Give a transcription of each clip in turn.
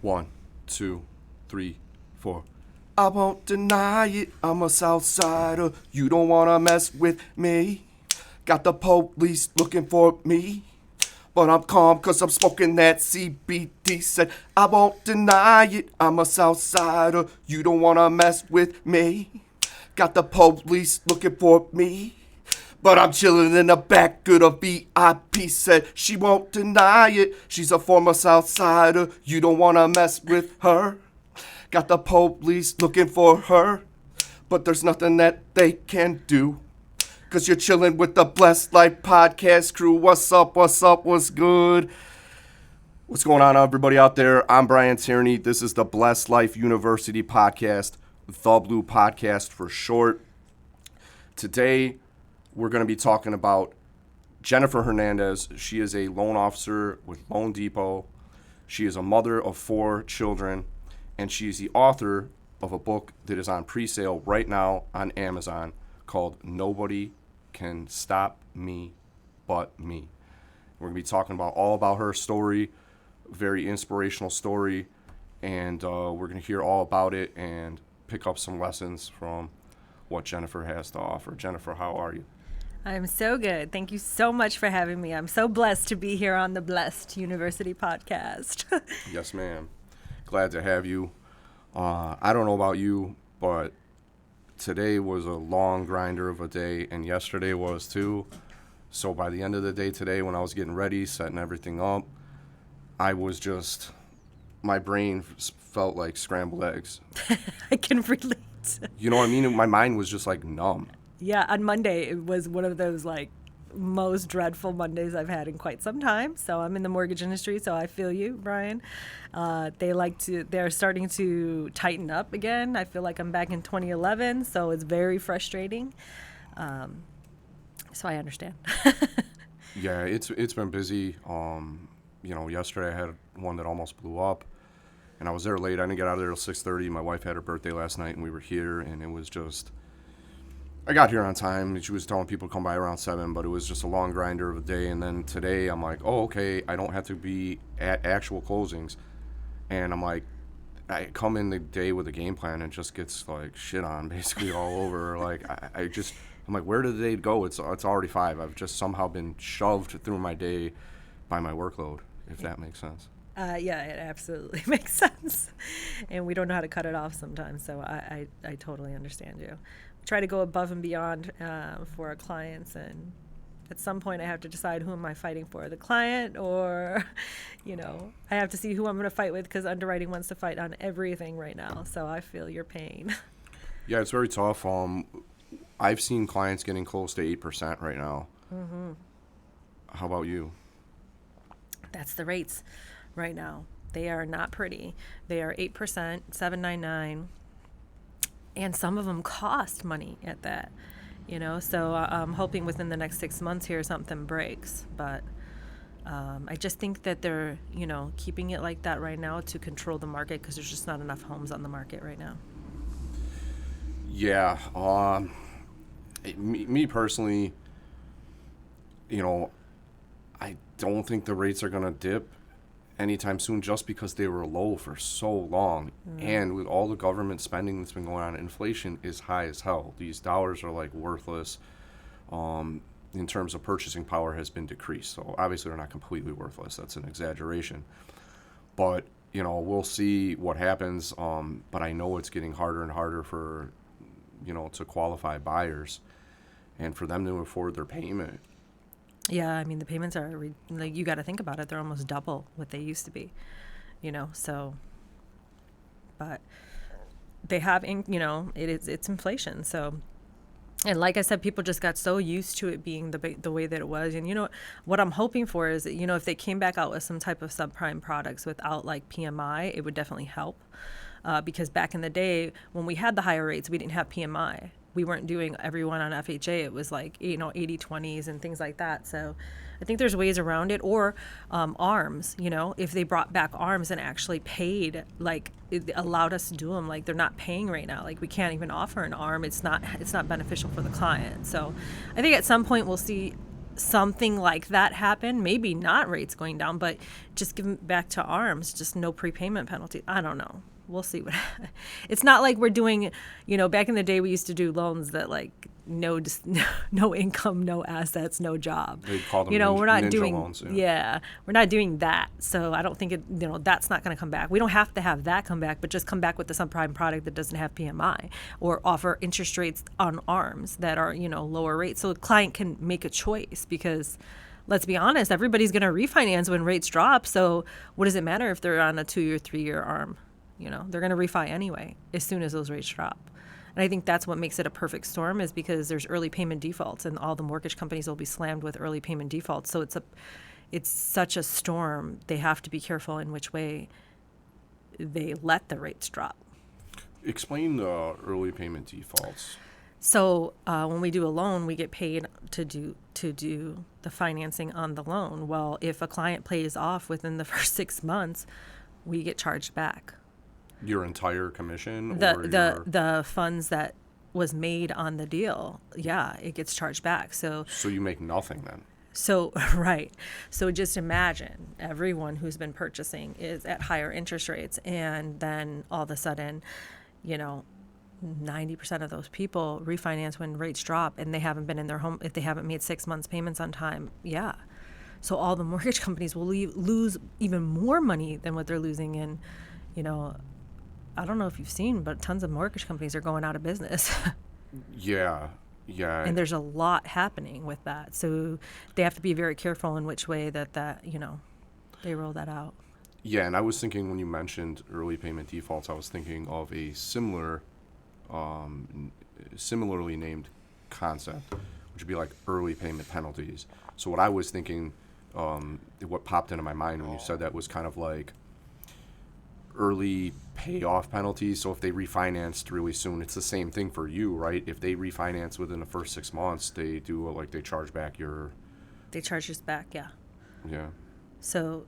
1, 2, 3, 4. I won't deny it, I'm a Southsider. You don't wanna mess with me. Got the police looking for me. But I'm calm cause I'm smoking that CBD. Said, I won't deny it, I'm a Southsider. You don't wanna mess with me. Got the police looking for me. But I'm chilling in the back of the VIP. Said, she won't deny it, she's a former Southsider. You don't wanna mess with her. Got the police looking for her. But there's nothing that they can do. Cause you're chilling with the Blessed Life Podcast crew. What's up, what's good? What's going on, everybody out there? I'm Brian Tierney. This is the Blessed Life University Podcast, the BLU Podcast for short. Today, we're going to be talking about Jennifer Hernandez. She is a loan officer with Loan Depot. She is a mother of 4 children, and she's the author of a book that is on pre-sale right now on Amazon called Nobody Can Stop Me But Me. We're going to be talking about all about her story, very inspirational story, and we're going to hear all about it and pick up some lessons from what Jennifer has to offer. Jennifer, how are you? I'm so good. Thank you so much for having me. I'm so blessed to be here on the Blessed University Podcast. Yes, ma'am. Glad to have you. I don't know about you, but today was a long grinder of a day, and yesterday was too. So by the end of the day today, when I was getting ready, setting everything up, I was just, my brain felt like scrambled eggs. I can relate. You know what I mean? My mind was just like numb. Yeah, on Monday, it was one of those like most dreadful Mondays I've had in quite some time. So I'm in the mortgage industry, so I feel you, Brian. They're starting to tighten up again. I feel like I'm back in 2011, so it's very frustrating. So I understand. Yeah, it's been busy. Yesterday I had one that almost blew up, and I was there late. I didn't get out of there till 6:30. My wife had her birthday last night, and we were here, and it was just, I got here on time. She was telling people to come by around 7, but it was just a long grinder of a day. And then today I'm like, oh, okay, I don't have to be at actual closings. And I'm like, I come in the day with a game plan and just gets like shit on basically all over. Like I'm like, where did the day go? It's already 5. I've just somehow been shoved through my day by my workload, if that makes sense. Yeah, it absolutely makes sense. And we don't know how to cut it off sometimes. So I totally understand you. Try to go above and beyond for our clients, and at some point I have to decide who am I fighting for, the client or I have to see who I'm going to fight with, because underwriting wants to fight on everything right now, so I feel your pain. Yeah, it's very tough. I've seen clients getting close to 8% right now. Mm-hmm. How about you? That's the rates right now. They are not pretty. They are 8%, 7.99. And some of them cost money at that, so I'm hoping within the next 6 months here something breaks. But I just think that they're, keeping it like that right now to control the market, because there's just not enough homes on the market right now. Yeah. Me personally, I don't think the rates are going to dip anytime soon, just because they were low for so long. And with all the government spending that's been going on, inflation is high as hell. These dollars are like worthless. In terms of purchasing power has been decreased. So obviously they're not completely worthless. That's an exaggeration. But, we'll see what happens. But I know it's getting harder and harder for, to qualify buyers and for them to afford their payment. Yeah, I mean, the payments are, you got to think about it. They're almost double what they used to be, so, but they have, it's inflation. So, and like I said, people just got so used to it being the way that it was. And, what I'm hoping for is that, if they came back out with some type of subprime products without like PMI, it would definitely help. Because back in the day when we had the higher rates, we didn't have PMI. We weren't doing everyone on FHA. It was like, 80-20s and things like that. So I think there's ways around it. Or ARMs, if they brought back ARMs and actually paid, like it allowed us to do them, like they're not paying right now. Like we can't even offer an ARM. It's not beneficial for the client. So I think at some point we'll see something like that happen, maybe not rates going down, but just give them back to ARMs, just no prepayment penalty. I don't know. We'll see what. It's not like we're doing, back in the day we used to do loans that like no income, no assets, no job. They call them we're not ninja doing loans. we're not doing that. So I don't think that's not going to come back. We don't have to have that come back, but just come back with the subprime product that doesn't have PMI or offer interest rates on ARMs that are lower rates, so the client can make a choice. Because let's be honest, everybody's going to refinance when rates drop. So what does it matter if they're on a 2 or 3 year ARM? They're going to refi anyway as soon as those rates drop. And I think that's what makes it a perfect storm, is because there's early payment defaults, and all the mortgage companies will be slammed with early payment defaults. So it's such a storm. They have to be careful in which way they let the rates drop. Explain the early payment defaults. So when we do a loan, we get paid to do the financing on the loan. Well, if a client pays off within the first 6 months, we get charged back. Your entire commission? The funds that was made on the deal, it gets charged back. So you make nothing then? So, right. So just imagine everyone who's been purchasing is at higher interest rates, and then all of a sudden, 90% of those people refinance when rates drop, and they haven't been in their home, if they haven't made 6 months payments on time. So all the mortgage companies will lose even more money than what they're losing in, I don't know if you've seen, but tons of mortgage companies are going out of business. Yeah. And there's a lot happening with that. So they have to be very careful in which way that they roll that out. Yeah, and I was thinking when you mentioned early payment defaults, I was thinking of a similarly named concept, which would be like early payment penalties. So what I was thinking, what popped into my mind when you said that was kind of like early payoff penalties. So if they refinanced really soon, it's the same thing for you, right? If they refinance within the first 6 months, they do they charge back your... They charge us back, yeah. Yeah. So,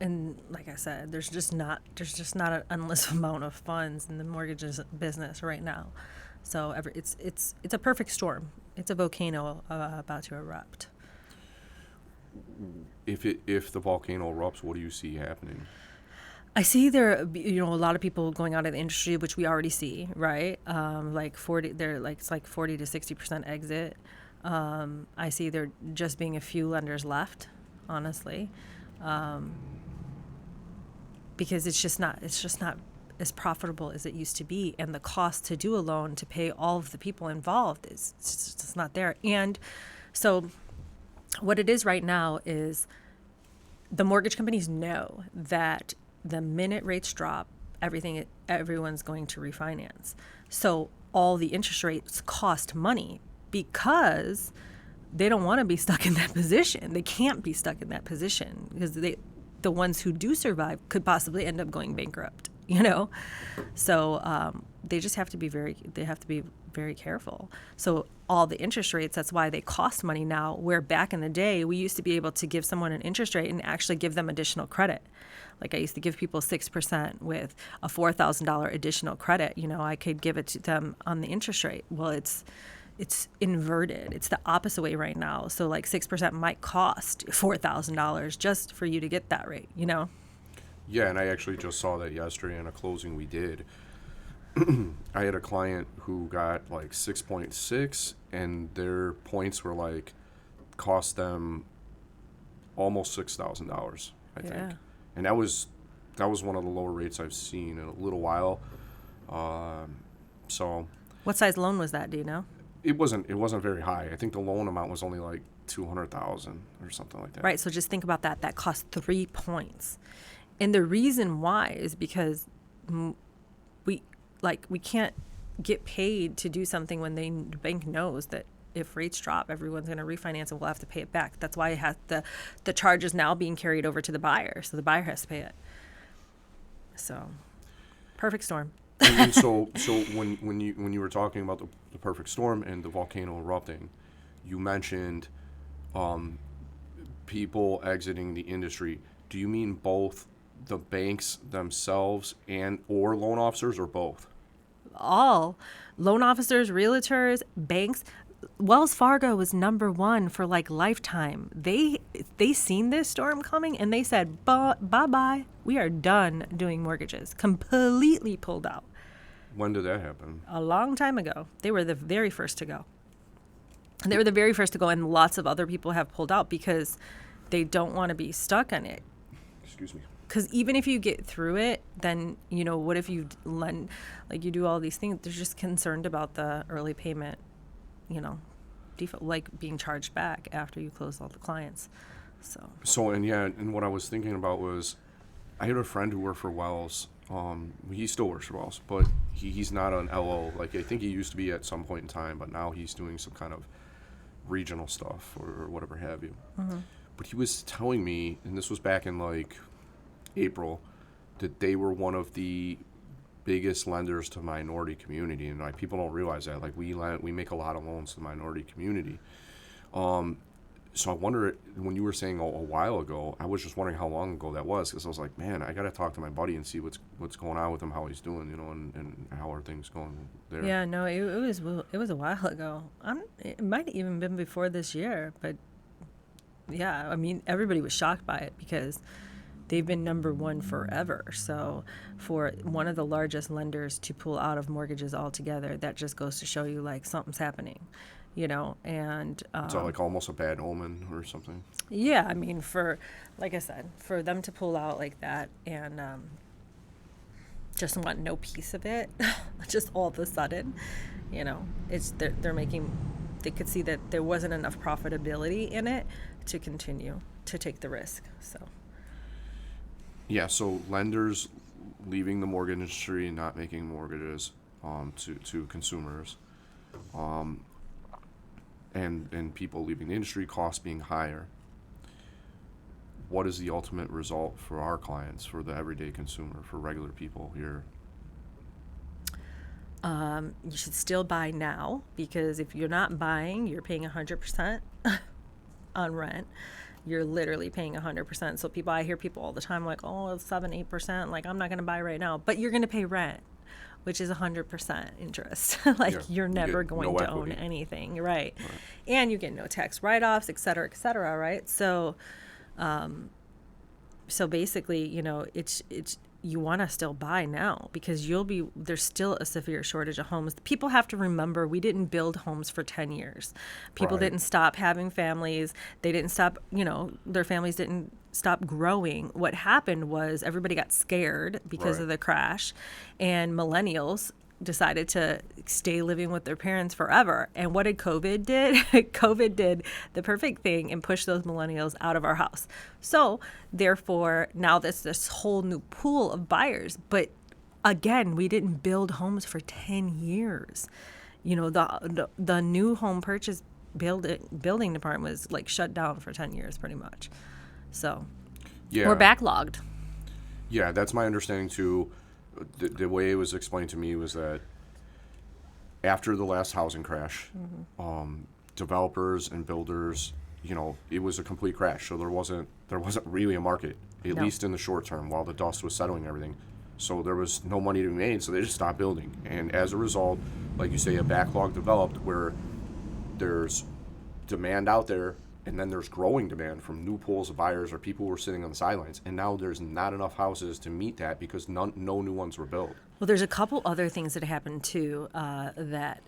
and like I said, there's just not an endless amount of funds in the mortgages business right now. So it's a perfect storm. It's a volcano about to erupt. If the volcano erupts, what do you see happening? I see there, a lot of people going out of the industry, which we already see, right? It's like 40 to 60% exit. I see there just being a few lenders left, honestly, because it's just not as profitable as it used to be, and the cost to do a loan to pay all of the people involved is just not there. And so, what it is right now is the mortgage companies know that the minute rates drop, everyone's going to refinance. So all the interest rates cost money because they don't want to be stuck in that position. They can't be stuck in that position because the ones who do survive could possibly end up going bankrupt, So they just have to be very careful. So all the interest rates, that's why they cost money now, where back in the day, we used to be able to give someone an interest rate and actually give them additional credit. Like I used to give people 6% with a $4,000 additional credit. I could give it to them on the interest rate. Well, it's inverted. It's the opposite way right now. So like 6% might cost $4,000 just for you to get that rate, Yeah, and I actually just saw that yesterday in a closing we did. I had a client who got like 6.6, and their points were cost them almost $6,000, I think. And that was one of the lower rates I've seen in a little while. So. What size loan was that? Do you know? It wasn't very high. I think the loan amount was only like $200,000 or something like that. Right. So just think about that. That cost 3 points, and the reason why is because we can't get paid to do something when the bank knows that if rates drop, everyone's going to refinance and we'll have to pay it back. That's why it has the charge is now being carried over to the buyer, so the buyer has to pay it. So, perfect storm. And so when you were talking about the perfect storm and the volcano erupting, you mentioned people exiting the industry. Do you mean both the banks themselves or loan officers, or both? All loan officers, realtors, banks. Wells Fargo was number one for like lifetime. They seen this storm coming and they said, bye-bye. We are done doing mortgages. Completely pulled out. When did that happen? A long time ago. They were the very first to go. They were the very first to go, and lots of other people have pulled out because they don't want to be stuck on it. Excuse me. Because even if you get through it, then, what if you you do all these things? They're just concerned about the early payment, default, like being charged back after you close all the clients. And what I was thinking about was, I had a friend who worked for Wells. He still works for Wells, but he's not an LO. Like, I think he used to be at some point in time, but now he's doing some kind of regional stuff or whatever have you. Mm-hmm. But he was telling me, and this was back in like April, that they were one of the biggest lenders to the minority community, and like people don't realize that. Like we make a lot of loans to the minority community. So I wonder, when you were saying a while ago, I was just wondering how long ago that was, because I was like, man, I got to talk to my buddy and see what's going on with him, how he's doing, and how are things going there. Yeah, no, it was a while ago. It might have even been before this year, but yeah, I mean, everybody was shocked by it because they've been number one forever. So for one of the largest lenders to pull out of mortgages altogether, that just goes to show you like something's happening. And it's like almost a bad omen or something. Yeah, I mean, like I said, for them to pull out like that and just want no piece of it, just all of a sudden, they could see that there wasn't enough profitability in it to continue to take the risk. So. Yeah, so lenders leaving the mortgage industry and not making mortgages to consumers. And people leaving the industry, costs being higher. What is the ultimate result for our clients, for the everyday consumer, for regular people here? You should still buy now, because if you're not buying, you're paying 100% on rent. You're literally paying 100%. So I hear people all the time like, oh, it's 7-8%. Like, I'm not going to buy right now, but you're going to pay rent, which is 100% interest. You're never going to own anything, right? And you get no tax write-offs, et cetera, right? So, basically, it's you want to still buy now, because there's still a severe shortage of homes. People have to remember, we didn't build homes for 10 years. People didn't stop having families. They didn't stop, their families didn't stop growing. What happened was everybody got scared because of the crash, and millennials decided to stay living with their parents forever. And what did COVID did? COVID did the perfect thing and pushed those millennials out of our house. So therefore, now there's this whole new pool of buyers. But again, we didn't build homes for 10 years. The new home purchase building department was like shut down for 10 years pretty much. So we're backlogged. Yeah, that's my understanding too. The way it was explained to me was that after the last housing crash, developers and builders, it was a complete crash. So there wasn't really a market, at least in the short term, while the dust was settling and everything. So there was no money to be made, so they just stopped building. And as a result, like you say, a backlog developed where there's demand out there, and then there's growing demand from new pools of buyers or people who were sitting on the sidelines. And now there's not enough houses to meet that because no new ones were built. Well, there's a couple other things that happened too that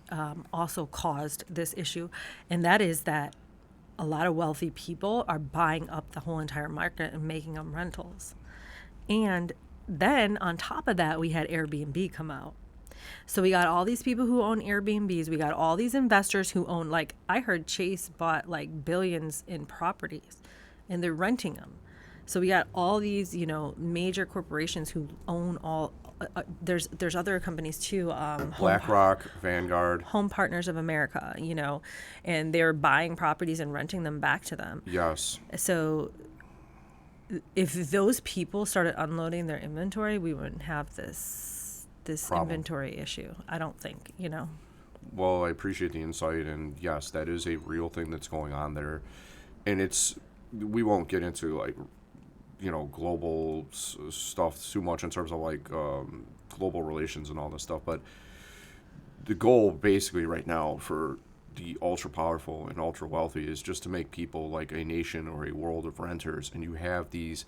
also caused this issue. And that is that a lot of wealthy people are buying up the whole entire market and making them rentals. And then on top of that, we had Airbnb come out. So we got all these people who own Airbnbs. We got all these investors who own, like, I heard Chase bought like billions in properties and they're renting them. So we got all these, major corporations who own all, there's other companies too. BlackRock, Vanguard. Home Partners of America, and they're buying properties and renting them back to them. Yes. So if those people started unloading their inventory, we wouldn't have this inventory issue, I don't think, Well, I appreciate the insight, and yes, that is a real thing that's going on there. And we won't get into like, global stuff too much in terms of like global relations and all this stuff, but the goal basically right now for the ultra powerful and ultra wealthy is just to make people like a nation or a world of renters. And you have these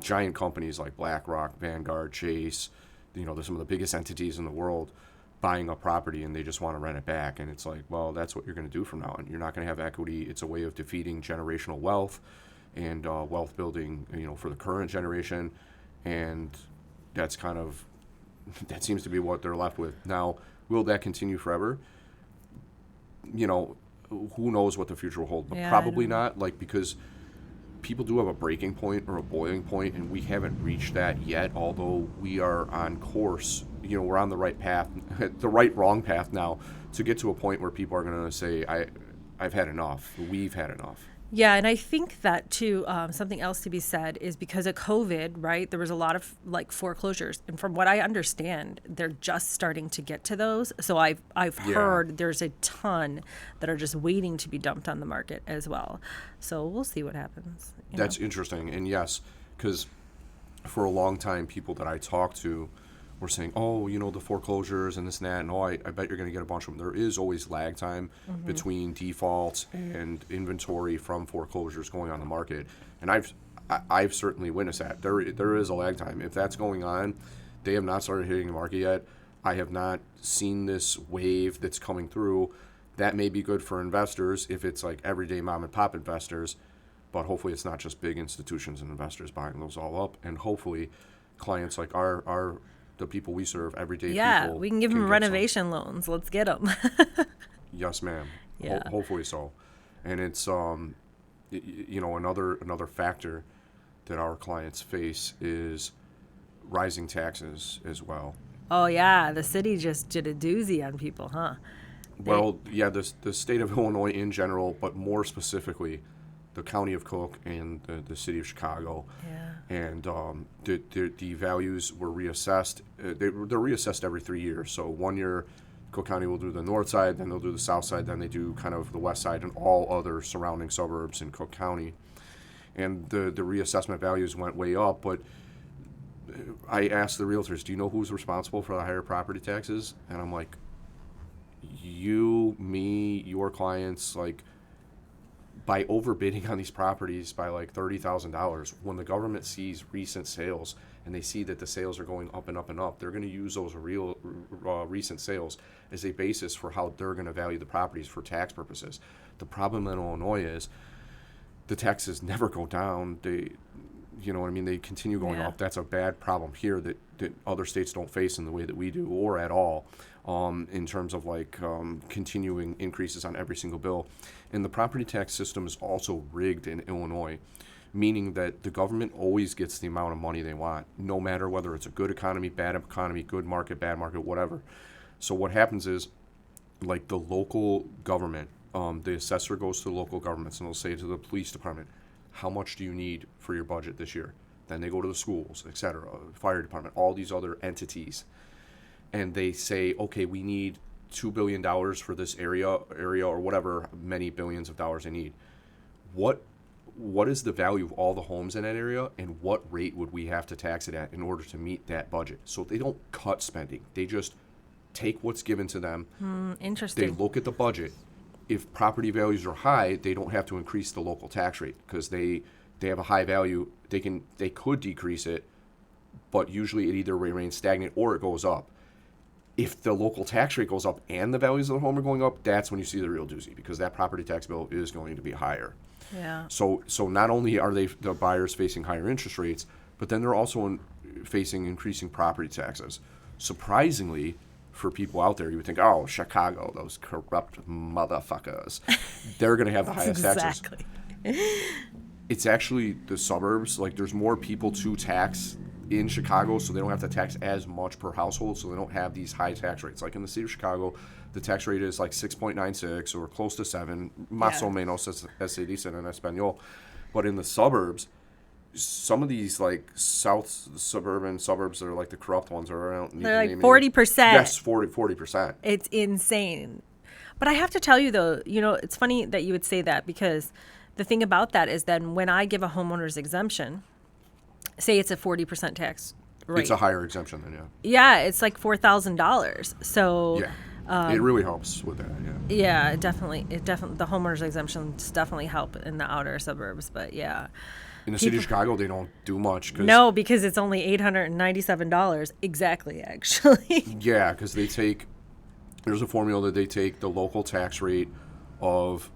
giant companies like BlackRock, Vanguard, Chase, there's some of the biggest entities in the world buying a property, and they just want to rent it back. And it's like, well, that's what you're going to do from now on. You're not going to have equity. It's a way of defeating generational wealth and wealth building, for the current generation. And that's that seems to be what they're left with. Now, will that continue forever? Who knows what the future will hold, but probably not, because people do have a breaking point or a boiling point, and we haven't reached that yet, although we are on course. We're on the right path, the wrong path now, to get to a point where people are going to say, I've had enough. We've had enough. Yeah, and I think that too, something else to be said is because of COVID, right, there was a lot of foreclosures. And from what I understand, they're just starting to get to those. So I've heard there's a ton that are just waiting to be dumped on the market as well. So we'll see what happens. That's interesting. And yes, because for a long time, people that I talked to were saying, the foreclosures and this and that, and I bet you're going to get a bunch of them. There is always lag time between defaults and inventory from foreclosures going on the market, and I've certainly witnessed that. There is a lag time. If that's going on, they have not started hitting the market yet. I have not seen this wave that's coming through. That may be good for investors if it's like everyday mom and pop investors, but hopefully it's not just big institutions and investors buying those all up, and hopefully clients like the people we serve, everyday people. Yeah, we can give them renovation loans. Let's get them. Yes, ma'am. Yeah. Hopefully so. And it's another factor that our clients face is rising taxes as well. Oh yeah, the city just did a doozy on people, huh? Well, yeah, the state of Illinois in general, but more specifically, the county of Cook and the city of Chicago. Yeah. And the values were reassessed. They're reassessed every 3 years. So 1 year, Cook County will do the north side, then they'll do the south side, then they do kind of the west side and all other surrounding suburbs in Cook County. And the reassessment values went way up. But I asked the realtors, do you know who's responsible for the higher property taxes? And I'm like, you, me, your clients, by overbidding on these properties by $30,000, when the government sees recent sales and they see that the sales are going up and up and up, they're going to use those real recent sales as a basis for how they're going to value the properties for tax purposes. The problem in Illinois is the taxes never go down. They continue going up. That's a bad problem here that other states don't face in the way that we do, or at all, in terms of continuing increases on every single bill. And the property tax system is also rigged in Illinois, meaning that the government always gets the amount of money they want, no matter whether it's a good economy, bad economy, good market, bad market, whatever. So what happens is, the local government, the assessor goes to the local governments and they'll say to the police department, how much do you need for your budget this year? Then they go to the schools, et cetera, fire department, all these other entities. And they say, okay, we need $2 billion for this area or whatever many billions of dollars they need. What is the value of all the homes in that area, and what rate would we have to tax it at in order to meet that budget? So they don't cut spending. They just take what's given to them. Interesting. They look at the budget. If property values are high, they don't have to increase the local tax rate because they have a high value. They could decrease it, but usually it either remains stagnant or it goes up. If the local tax rate goes up and the values of the home are going up, that's when you see the real doozy, because that property tax bill is going to be higher. Yeah. So not only are the buyers facing higher interest rates, but then they're also facing increasing property taxes. Surprisingly, for people out there, you would think, oh, Chicago, those corrupt motherfuckers, they're going to have the highest taxes. It's actually the suburbs. There's more people to tax in Chicago, so they don't have to tax as much per household, so they don't have these high tax rates. In the city of Chicago, the tax rate is 6.96 or close to 7, más o menos, as se dice en español. But in the suburbs, some of these south suburban suburbs that are the corrupt ones are around. They're 40%. Yes, 40%. It's insane. But I have to tell you though, it's funny that you would say that, because the thing about that is then when I give a homeowner's exemption, say it's a 40% tax rate. It's a higher exemption than, Yeah, it's $4,000. So It really helps with that, yeah. Yeah, it definitely the homeowners exemptions definitely help in the outer suburbs, but yeah. In the city of Chicago, they don't do much. No, because it's only $897 exactly, actually. Yeah, because there's a formula that they take the local tax rate of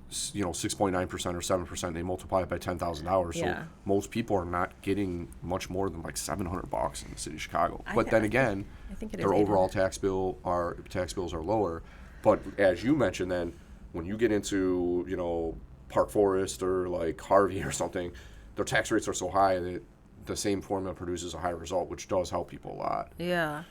6.9% or 7%. They multiply it by $10,000. Yeah. So most people are not getting much more than like $700 in the city of Chicago. But then again, I think it is their overall 800. tax bills are lower. But as you mentioned, then when you get into Park Forest or like Harvey or something, their tax rates are so high that the same formula produces a higher result, which does help people a lot. Yeah.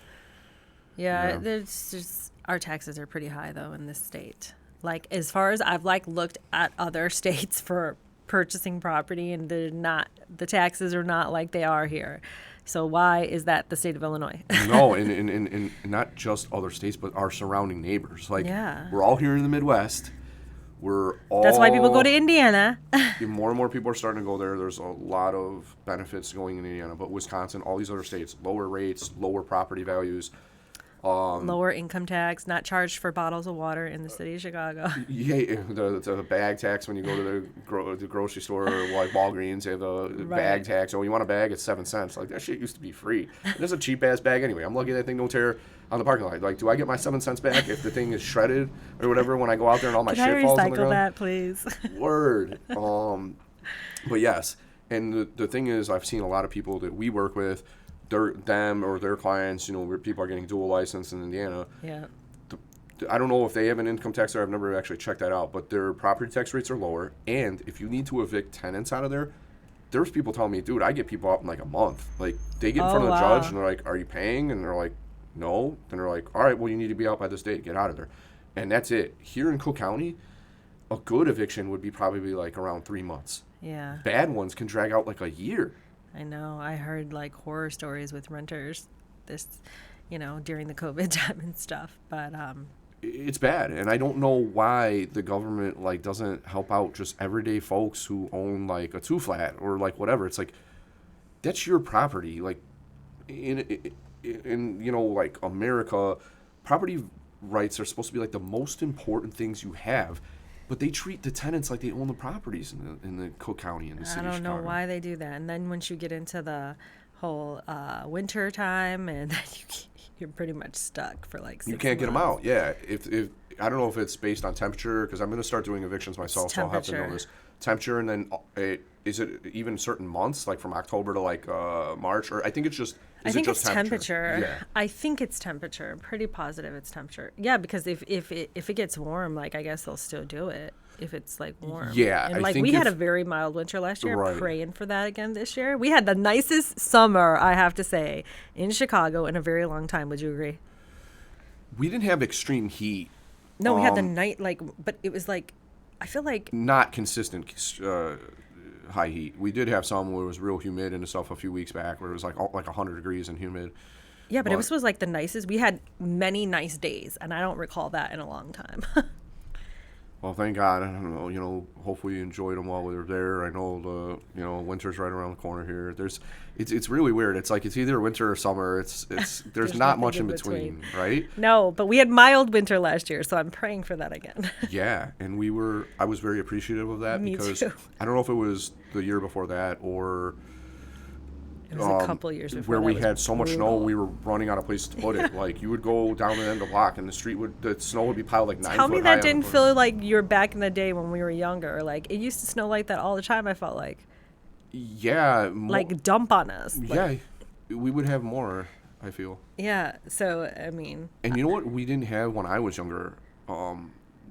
Yeah, there's just, our taxes are pretty high though in this state. Like as far as I've looked at other states for purchasing property, and the taxes are not like they are here. So why is that the state of Illinois? No, and not just other states, but our surrounding neighbors. Like we're all here in the Midwest. That's why people go to Indiana. More and more people are starting to go there. There's a lot of benefits going in Indiana, but Wisconsin, all these other states, lower rates, lower property values. Lower income tax, not charged for bottles of water in the city of Chicago. Yeah, the bag tax when you go to the grocery store or like Walgreens, they have the bag tax. Oh, you want a bag? It's 7 cents. Like that shit used to be free. It's a cheap ass bag anyway. I'm lucky that thing don't tear on the parking lot. Like, do I get my 7 cents back if the thing is shredded or whatever when I go out there and all my shit falls on the ground? Can I recycle that, please? Word. But yes, and the thing is, I've seen a lot of people that we work with. Their clients, where people are getting dual license in Indiana. Yeah. I don't know if they have an income tax there. I've never actually checked that out, but their property tax rates are lower. And if you need to evict tenants out of there, there's people telling me, dude, I get people out in like a month. Like they get in front of the judge and they're like, are you paying? And they're like, no. Then they're like, all right, well, you need to be out by this date. Get out of there. And that's it. Here in Cook County, a good eviction would be probably like around 3 months. Yeah. Bad ones can drag out like a year. I know. I heard like horror stories with renters during the COVID time and stuff. But it's bad, and I don't know why the government like doesn't help out just everyday folks who own like a 2-flat or like whatever. It's like that's your property. Like in like America, property rights are supposed to be like the most important things you have. But they treat the tenants like they own the properties in the Cook County and the city of Chicago. I don't know why they do that. And then once you get into the whole winter time, and then you're pretty much stuck for like 6 months. You can't get them out. Yeah. If I don't know if it's based on temperature, because I'm going to start doing evictions myself, so I'll have to know this. Temperature, and then is it even certain months, like from October to like March? Or I think it's just it's temperature. Yeah. I think it's temperature. I'm pretty positive it's temperature. Yeah, because if it gets warm, like I guess they'll still do it if it's like warm. Yeah, and like we had a very mild winter last year. Right. Praying for that again this year. We had the nicest summer, I have to say, in Chicago in a very long time. Would you agree? We didn't have extreme heat. No, we had the night but it was like I feel like not consistent high heat. We did have some where it was real humid and stuff a few weeks back where it was like 100 degrees and humid. Yeah, but it was like the nicest. We had many nice days, and I don't recall that in a long time. Well, thank God. I don't know. Hopefully you enjoyed them while we were there. I know winter's right around the corner here. It's really weird. It's like it's either winter or summer. There's not much in between, right? No, but we had mild winter last year, so I'm praying for that again. Yeah, and I was very appreciative of that. Me because too. I don't know if it was the year before that or it was a couple years before where we had so much snow we were running out of places to put it. Like you would go down the end of the block and the snow would be piled like 9 foot high. Tell me that didn't feel like you were back in the day when we were younger. Like it used to snow like that all the time. I felt like. Yeah. Like dump on us. Yeah, we would have more. I feel. Yeah. So I mean. And you know what we didn't have when I was younger.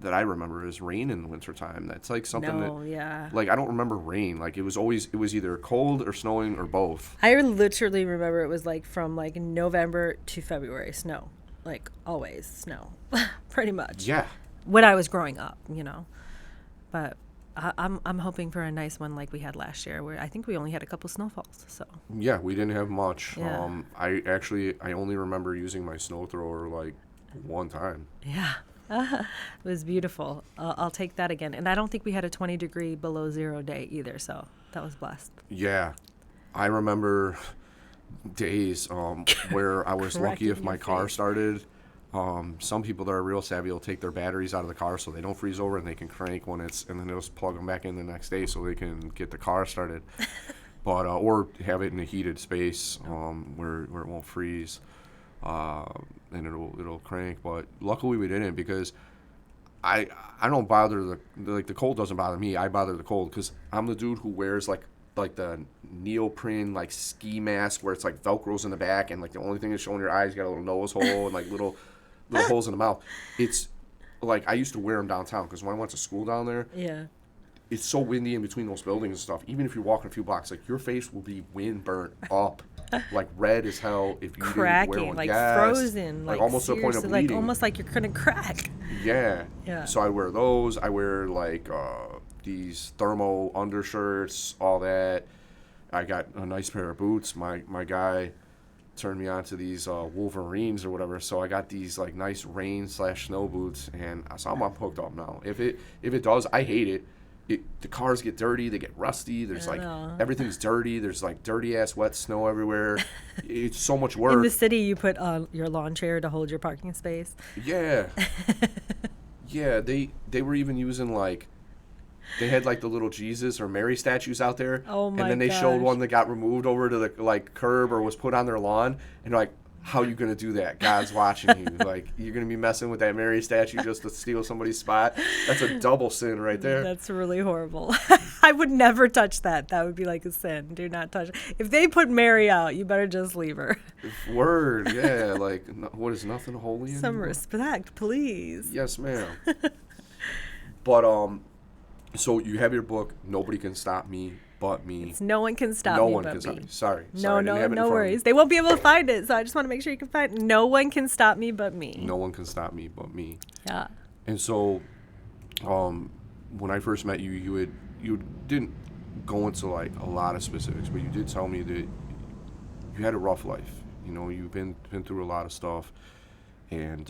That I remember is rain in the wintertime. That's like something like I don't remember rain. Like it was either cold or snowing or both. I literally remember it was like from like November to February snow. Like always snow. Pretty much. Yeah. When I was growing up, But I'm hoping for a nice one like we had last year where I think we only had a couple snowfalls. So yeah, we didn't have much. Yeah. I only remember using my snow thrower like one time. Yeah. It was beautiful. I'll take that again. And I don't think we had a 20-degree below zero day either, so that was blessed. Yeah. I remember days where I was lucky if my car started. Some people that are real savvy will take their batteries out of the car so they don't freeze over, and they can crank and then they'll just plug them back in the next day so they can get the car started. But or have it in a heated space where it won't freeze, and it'll crank. But luckily we didn't, because I don't bother the cold doesn't bother me. I bother the cold because I'm the dude who wears like the neoprene like ski mask where it's like Velcro's in the back, and like the only thing that's showing your eyes, you got a little nose hole and like little holes in the mouth. It's like I used to wear them downtown because when I went to school down there, Yeah. it's so windy in between those buildings and stuff. Even if you're walking a few blocks, like your face will be wind burnt up, like red as hell if you didn't wear Cracking, one. like Yes. frozen, like almost to the point of seriously, bleeding. like almost like you're gonna crack. Yeah. Yeah. So I wear those. I wear like these thermo undershirts, all that. I got a nice pair of boots. My guy turned me on to these Wolverines or whatever. So I got these like nice rain/snow boots, and so I'm hooked up now. If it does, I hate it. The cars get dirty, they get rusty. There's like everything's dirty. There's like dirty ass wet snow everywhere. It's so much work. In the city, you put your lawn chair to hold your parking space. Yeah. Yeah, they were even using like, they had like the little Jesus or Mary statues out there. Oh my And then they showed gosh. one that got removed over to the like curb or was put on their lawn, and like, how you gonna do that? God's watching you. Like, you're gonna be messing with that Mary statue just to steal somebody's spot. That's a double sin right there. That's really horrible. I would never touch that. That would be like a sin. Do not touch. If they put Mary out, you better just leave her. Word, yeah. Like, what is nothing holy Some anymore? respect, please. Yes, ma'am. But so you have your book, Nobody Can Stop Me But Me. No one can stop No me one but can me. stop me. Sorry. No, I didn't have it in no front of me. worries. They won't be able to find it, so I just want to make sure you can find it. No one can stop me but me. No one can stop me but me. Yeah. And so, when I first met you, you didn't go into like a lot of specifics, but you did tell me that you had a rough life. You know, you've been through a lot of stuff, and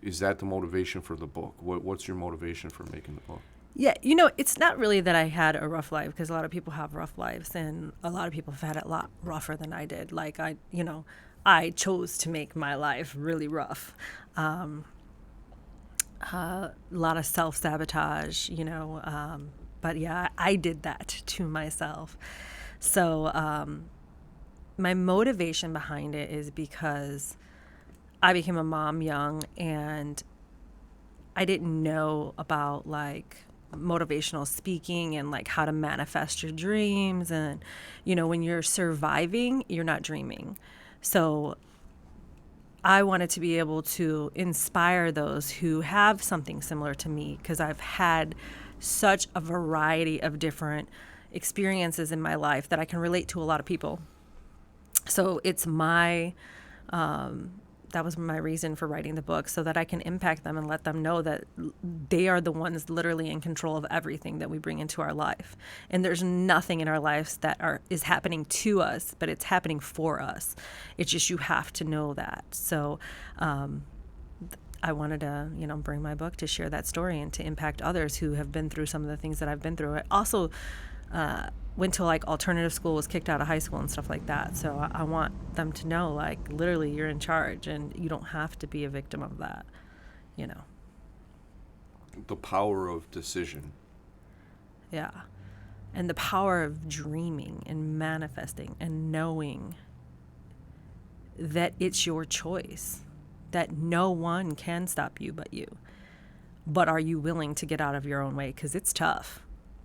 is that the motivation for the book? What's your motivation for making the book? Yeah, it's not really that I had a rough life, because a lot of people have rough lives, and a lot of people have had it a lot rougher than I did. Like I chose to make my life really rough. A lot of self-sabotage, but yeah, I did that to myself. So my motivation behind it is because I became a mom young, and I didn't know about like motivational speaking and like how to manifest your dreams. And, when you're surviving, you're not dreaming. So I wanted to be able to inspire those who have something similar to me, because I've had such a variety of different experiences in my life that I can relate to a lot of people. So it's that was my reason for writing the book, so that I can impact them and let them know that they are the ones literally in control of everything that we bring into our life. And there's nothing in our lives that is happening to us, but it's happening for us. It's just, you have to know that. So I wanted to, bring my book to share that story and to impact others who have been through some of the things that I've been through. I also went to like alternative school, was kicked out of high school and stuff like that. So I want them to know, like, literally you're in charge and you don't have to be a victim of that, The power of decision. Yeah. And the power of dreaming and manifesting and knowing that it's your choice, that no one can stop you but you. But are you willing to get out of your own way? Because it's tough.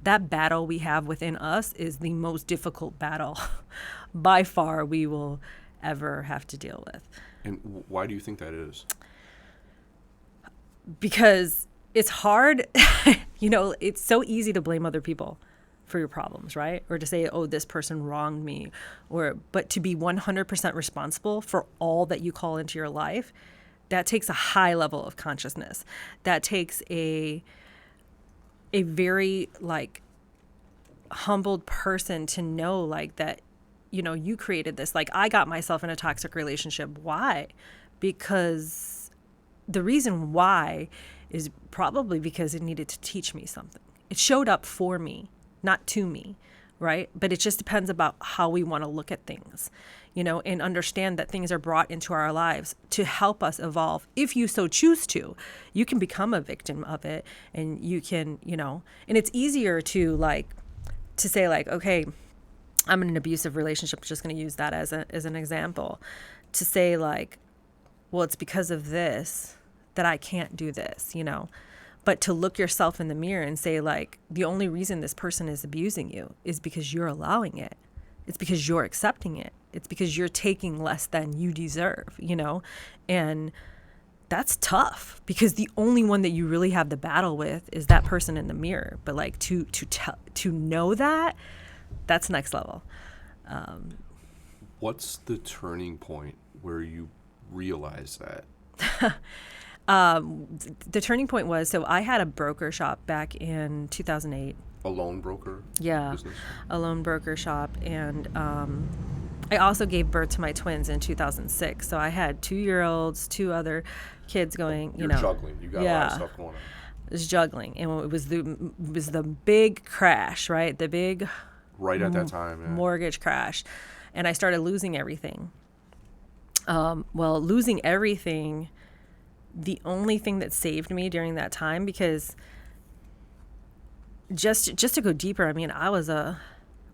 That battle we have within us is the most difficult battle by far we will ever have to deal with. And why do you think that is? Because it's hard. It's so easy to blame other people for your problems, right? Or to say, oh, this person wronged me. But to be 100% responsible for all that you call into your life, that takes a high level of consciousness. That takes a very like humbled person to know like that, you created this. Like, I got myself in a toxic relationship. Why? Because the reason why is probably because it needed to teach me something. It showed up for me, not to me, right? But it just depends about how we want to look at things, and understand that things are brought into our lives to help us evolve. If you so choose to, you can become a victim of it, and you can, and it's easier to say okay, I'm in an abusive relationship. I'm just going to use that as an example, to say well, it's because of this that I can't do this, But to look yourself in the mirror and say the only reason this person is abusing you is because you're allowing it. It's because you're accepting it. It's because you're taking less than you deserve, And that's tough, because the only one that you really have the battle with is that person in the mirror. But to know that's next level. What's the turning point where you realize that? The turning point was, so I had a broker shop back in 2008. A loan broker? Yeah, business? A loan broker shop. And I also gave birth to my twins in 2006. So I had 2-year-olds, 2 other kids going, You're juggling. You got a lot of stuff going on. It was juggling. And it was the big crash, right? The big... Right at that time, yeah. Mortgage crash. And I started losing everything. Losing everything, the only thing that saved me during that time, because just to go deeper, I was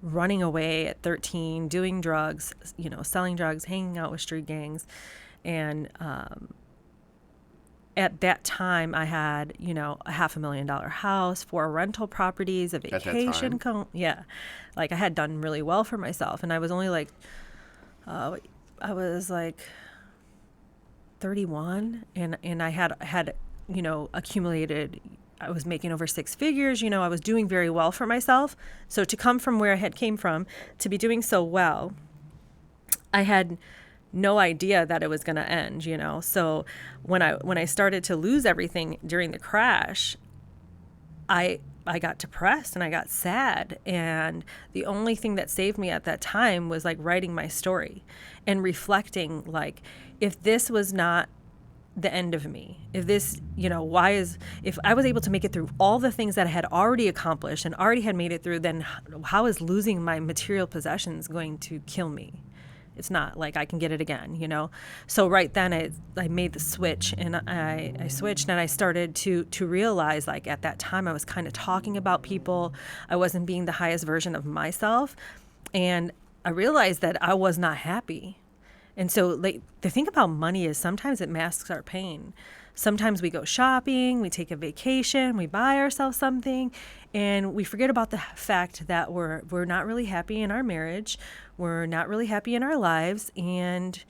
running away at 13, doing drugs, selling drugs, hanging out with street gangs. And at that time, I had, a $500,000 house, 4 rental properties, a vacation. I had done really well for myself. And I was only I was 31, and I had accumulated, I was making over 6 figures, I was doing very well for myself. So to come from where I had came from to be doing so well, I had no idea that it was going to end, So when I started to lose everything during the crash, I got depressed and I got sad. And the only thing that saved me at that time was writing my story and reflecting, if this was not the end of me, if this, if I was able to make it through all the things that I had already accomplished and already had made it through, then how is losing my material possessions going to kill me? It's not I can get it again, So right then I made the switch, and I switched, and I started to realize at that time I was kind of talking about people. I wasn't being the highest version of myself. And I realized that I was not happy. And so the thing about money is sometimes it masks our pain. Sometimes we go shopping, we take a vacation, we buy ourselves something, and we forget about the fact that we're not really happy in our marriage. We're not really happy in our lives, and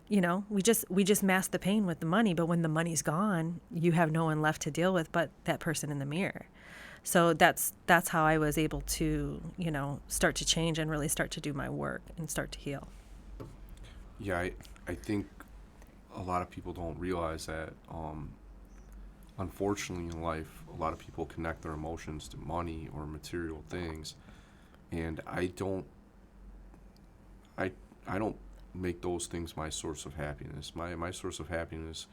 we just mask the pain with the money. But when the money's gone, you have no one left to deal with but that person in the mirror. So that's how I was able to start to change and really start to do my work and start to heal. Yeah, I think a lot of people don't realize that, unfortunately in life, a lot of people connect their emotions to money or material things. And I don't make those things my source of happiness. My source of happiness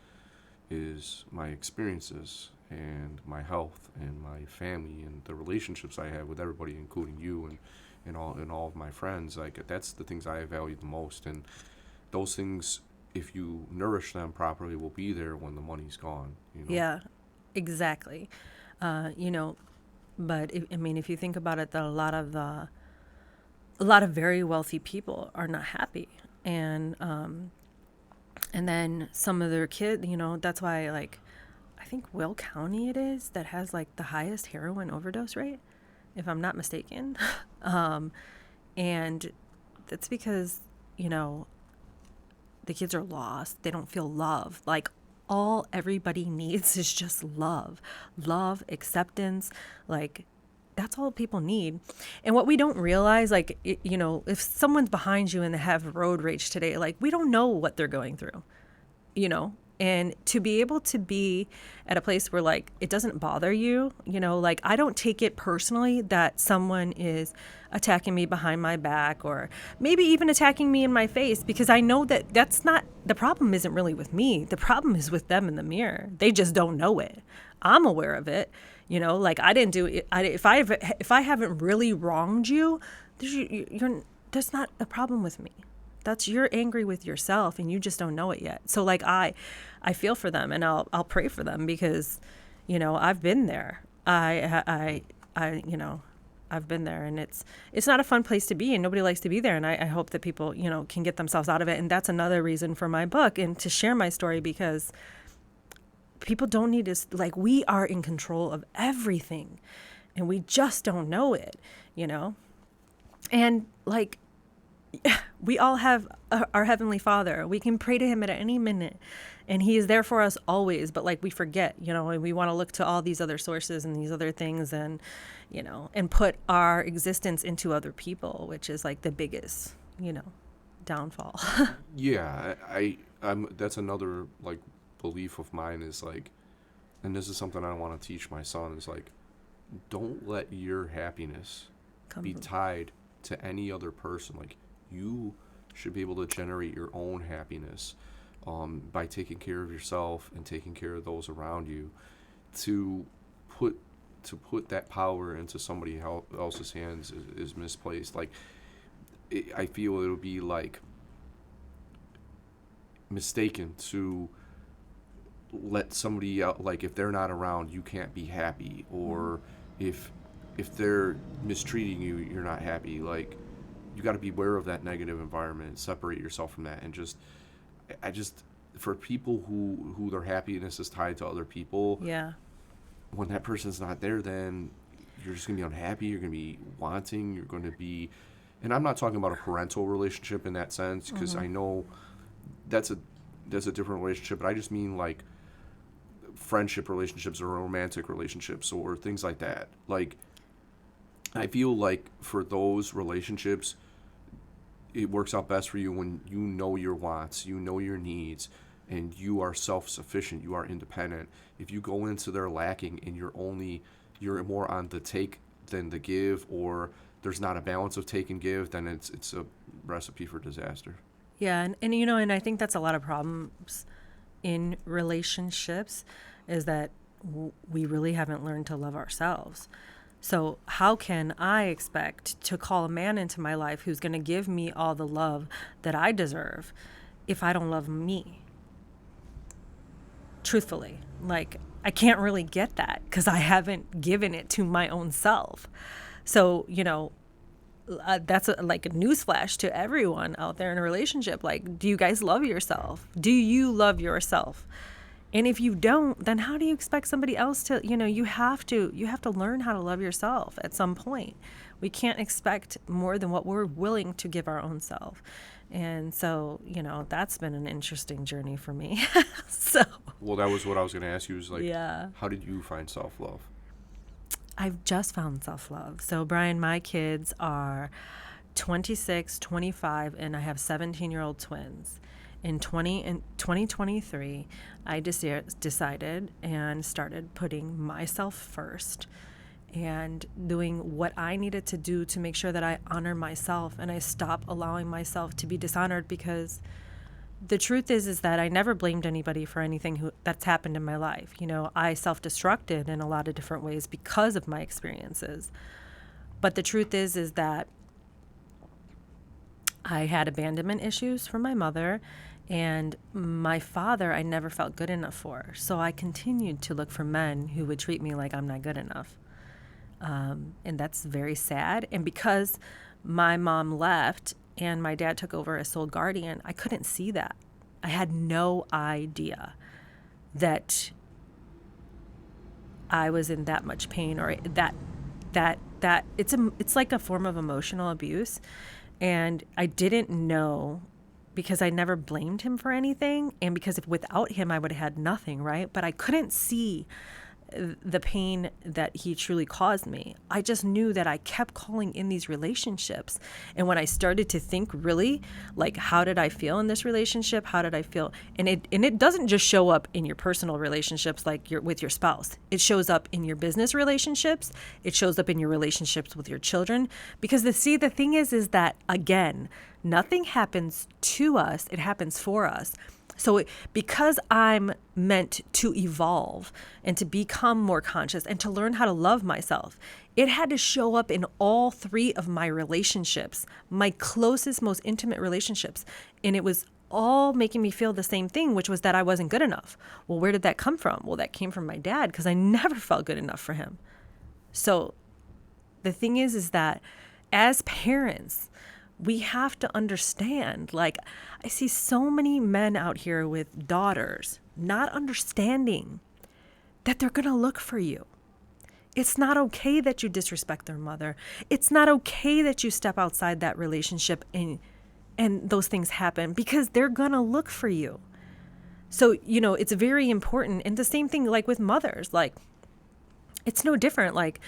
is my experiences and my health and my family and the relationships I have with everybody, including you and all of my friends. That's the things I value the most. And those things, if you nourish them properly, will be there when the money's gone. Yeah, exactly. But if you think about it, that a lot of very wealthy people are not happy, and then some of their kids, that's why I think Will County it is that has the highest heroin overdose rate, if I'm not mistaken, and that's because the kids are lost. They don't feel love. All everybody needs is just love, acceptance. That's all people need. And what we don't realize, if someone's behind you and they have road rage today, we don't know what they're going through, and to be able to be at a place where it doesn't bother you, I don't take it personally that someone is attacking me behind my back or maybe even attacking me in my face, because I know that that's not, the problem isn't really with me. The problem is with them in the mirror. They just don't know it. I'm aware of it, Like I didn't do it. If I haven't really wronged you, that's not a problem with me. You're angry with yourself and you just don't know it yet. So like I feel for them and I'll pray for them because, I've been there. I've been there, and it's not a fun place to be, and nobody likes to be there. And I hope that people, can get themselves out of it. And that's another reason for my book and to share my story, because people don't need to, like, we are in control of everything and we just don't know it, and like, we all have our Heavenly Father. We can pray to him at any minute and he is there for us always. But like we forget, and we want to look to all these other sources and these other things and, and put our existence into other people, which is like the biggest, downfall. Yeah, I'm that's another like belief of mine is like, and this is something I want to teach my son is like, don't let your happiness be tied to any other person. Like, you should be able to generate your own happiness by taking care of yourself and taking care of those around you. To put that power into somebody else's hands is misplaced. Like, I feel it would be like mistaken to let somebody out, like if they're not around, you can't be happy, or if they're mistreating you, you're not happy. Like, you got to be aware of that negative environment, separate yourself from that, and I just for people who their happiness is tied to other people. Yeah. When that person's not there, then you're just gonna be unhappy. You're gonna be wanting. You're gonna be, and I'm not talking about a parental relationship in that sense, because I know that's a different relationship. But I just mean like friendship relationships or romantic relationships or things like that. Like, I feel like for those relationships, it works out best for you when you know your wants, you know your needs, and you are self-sufficient, you are independent. If you go into there lacking and you're more on the take than the give, or there's not a balance of take and give, then it's a recipe for disaster. Yeah, and I think that's a lot of problems in relationships, is that we really haven't learned to love ourselves. So how can I expect to call a man into my life who's going to give me all the love that I deserve if I don't love me? Truthfully, like, I can't really get that because I haven't given it to my own self. So, that's like a newsflash to everyone out there in a relationship. Like, do you guys love yourself? Do you love yourself? And if you don't, then how do you expect somebody else to, you have to learn how to love yourself at some point. We can't expect more than what we're willing to give our own self. And so, that's been an interesting journey for me. Well, that was what I was going to ask you, is like, yeah. How did you find self-love? I've just found self-love. So, Brian, my kids are 26, 25, and I have 17-year-old twins. In 2023, I decided and started putting myself first and doing what I needed to do to make sure that I honor myself and I stop allowing myself to be dishonored, because the truth is that I never blamed anybody for anything that's happened in my life. I self-destructed in a lot of different ways because of my experiences. But the truth is that I had abandonment issues from my mother, and my father I never felt good enough for. So I continued to look for men who would treat me like I'm not good enough. And that's very sad. And because my mom left and my dad took over as sole guardian, I couldn't see that. I had no idea that I was in that much pain, or that it's like a form of emotional abuse. And I didn't know, because I never blamed him for anything, and because without him I would have had nothing, right? But I couldn't see the pain that he truly caused me. I just knew that I kept calling in these relationships. And when I started to think really, like, how did I feel in this relationship? How did I feel? And it doesn't just show up in your personal relationships, like with your spouse. It shows up in your business relationships. It shows up in your relationships with your children. Because the thing is that, again, Nothing happens to us, it happens for us. So because I'm meant to evolve and to become more conscious and to learn how to love myself, it had to show up in all three of my relationships, my closest, most intimate relationships. And it was all making me feel the same thing, which was that I wasn't good enough. Well, where did that come from? Well, that came from my dad, because I never felt good enough for him. So the thing is that as parents, we have to understand, like, I see so many men out here with daughters not understanding that they're going to look for you. It's not okay that you disrespect their mother. It's not okay that you step outside that relationship and those things happen, because they're going to look for you. So, it's very important. And the same thing, like with mothers, like, it's no different. Like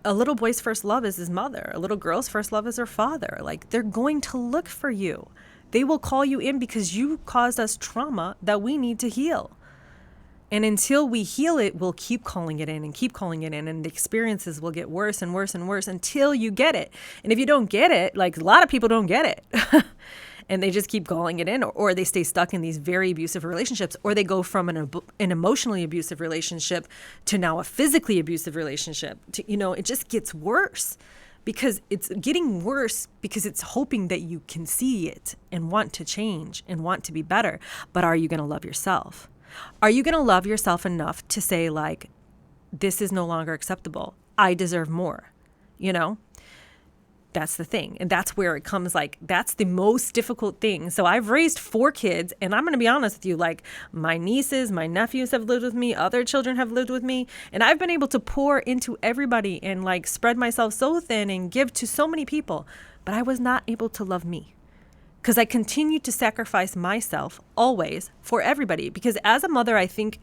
a little boy's first love is his mother. A little girl's first love is her father. Like, they're going to look for you. They will call you in because you caused us trauma that we need to heal. And until we heal it, we'll keep calling it in and keep calling it in. And the experiences will get worse and worse and worse until you get it. And if you don't get it, like a lot of people don't get it. And they just keep calling it in, or they stay stuck in these very abusive relationships, or they go from an emotionally abusive relationship to now a physically abusive relationship. It just gets worse, because it's getting worse because it's hoping that you can see it and want to change and want to be better. But are you going to love yourself? Are you going to love yourself enough to say, like, this is no longer acceptable? I deserve more, That's the thing. And that's where it comes, like, that's the most difficult thing. So I've raised 4 kids, and I'm going to be honest with you, like, my nieces, my nephews have lived with me, other children have lived with me, and I've been able to pour into everybody and, like, spread myself so thin and give to so many people, but I was not able to love me. Because I continued to sacrifice myself always for everybody. Because as a mother, I think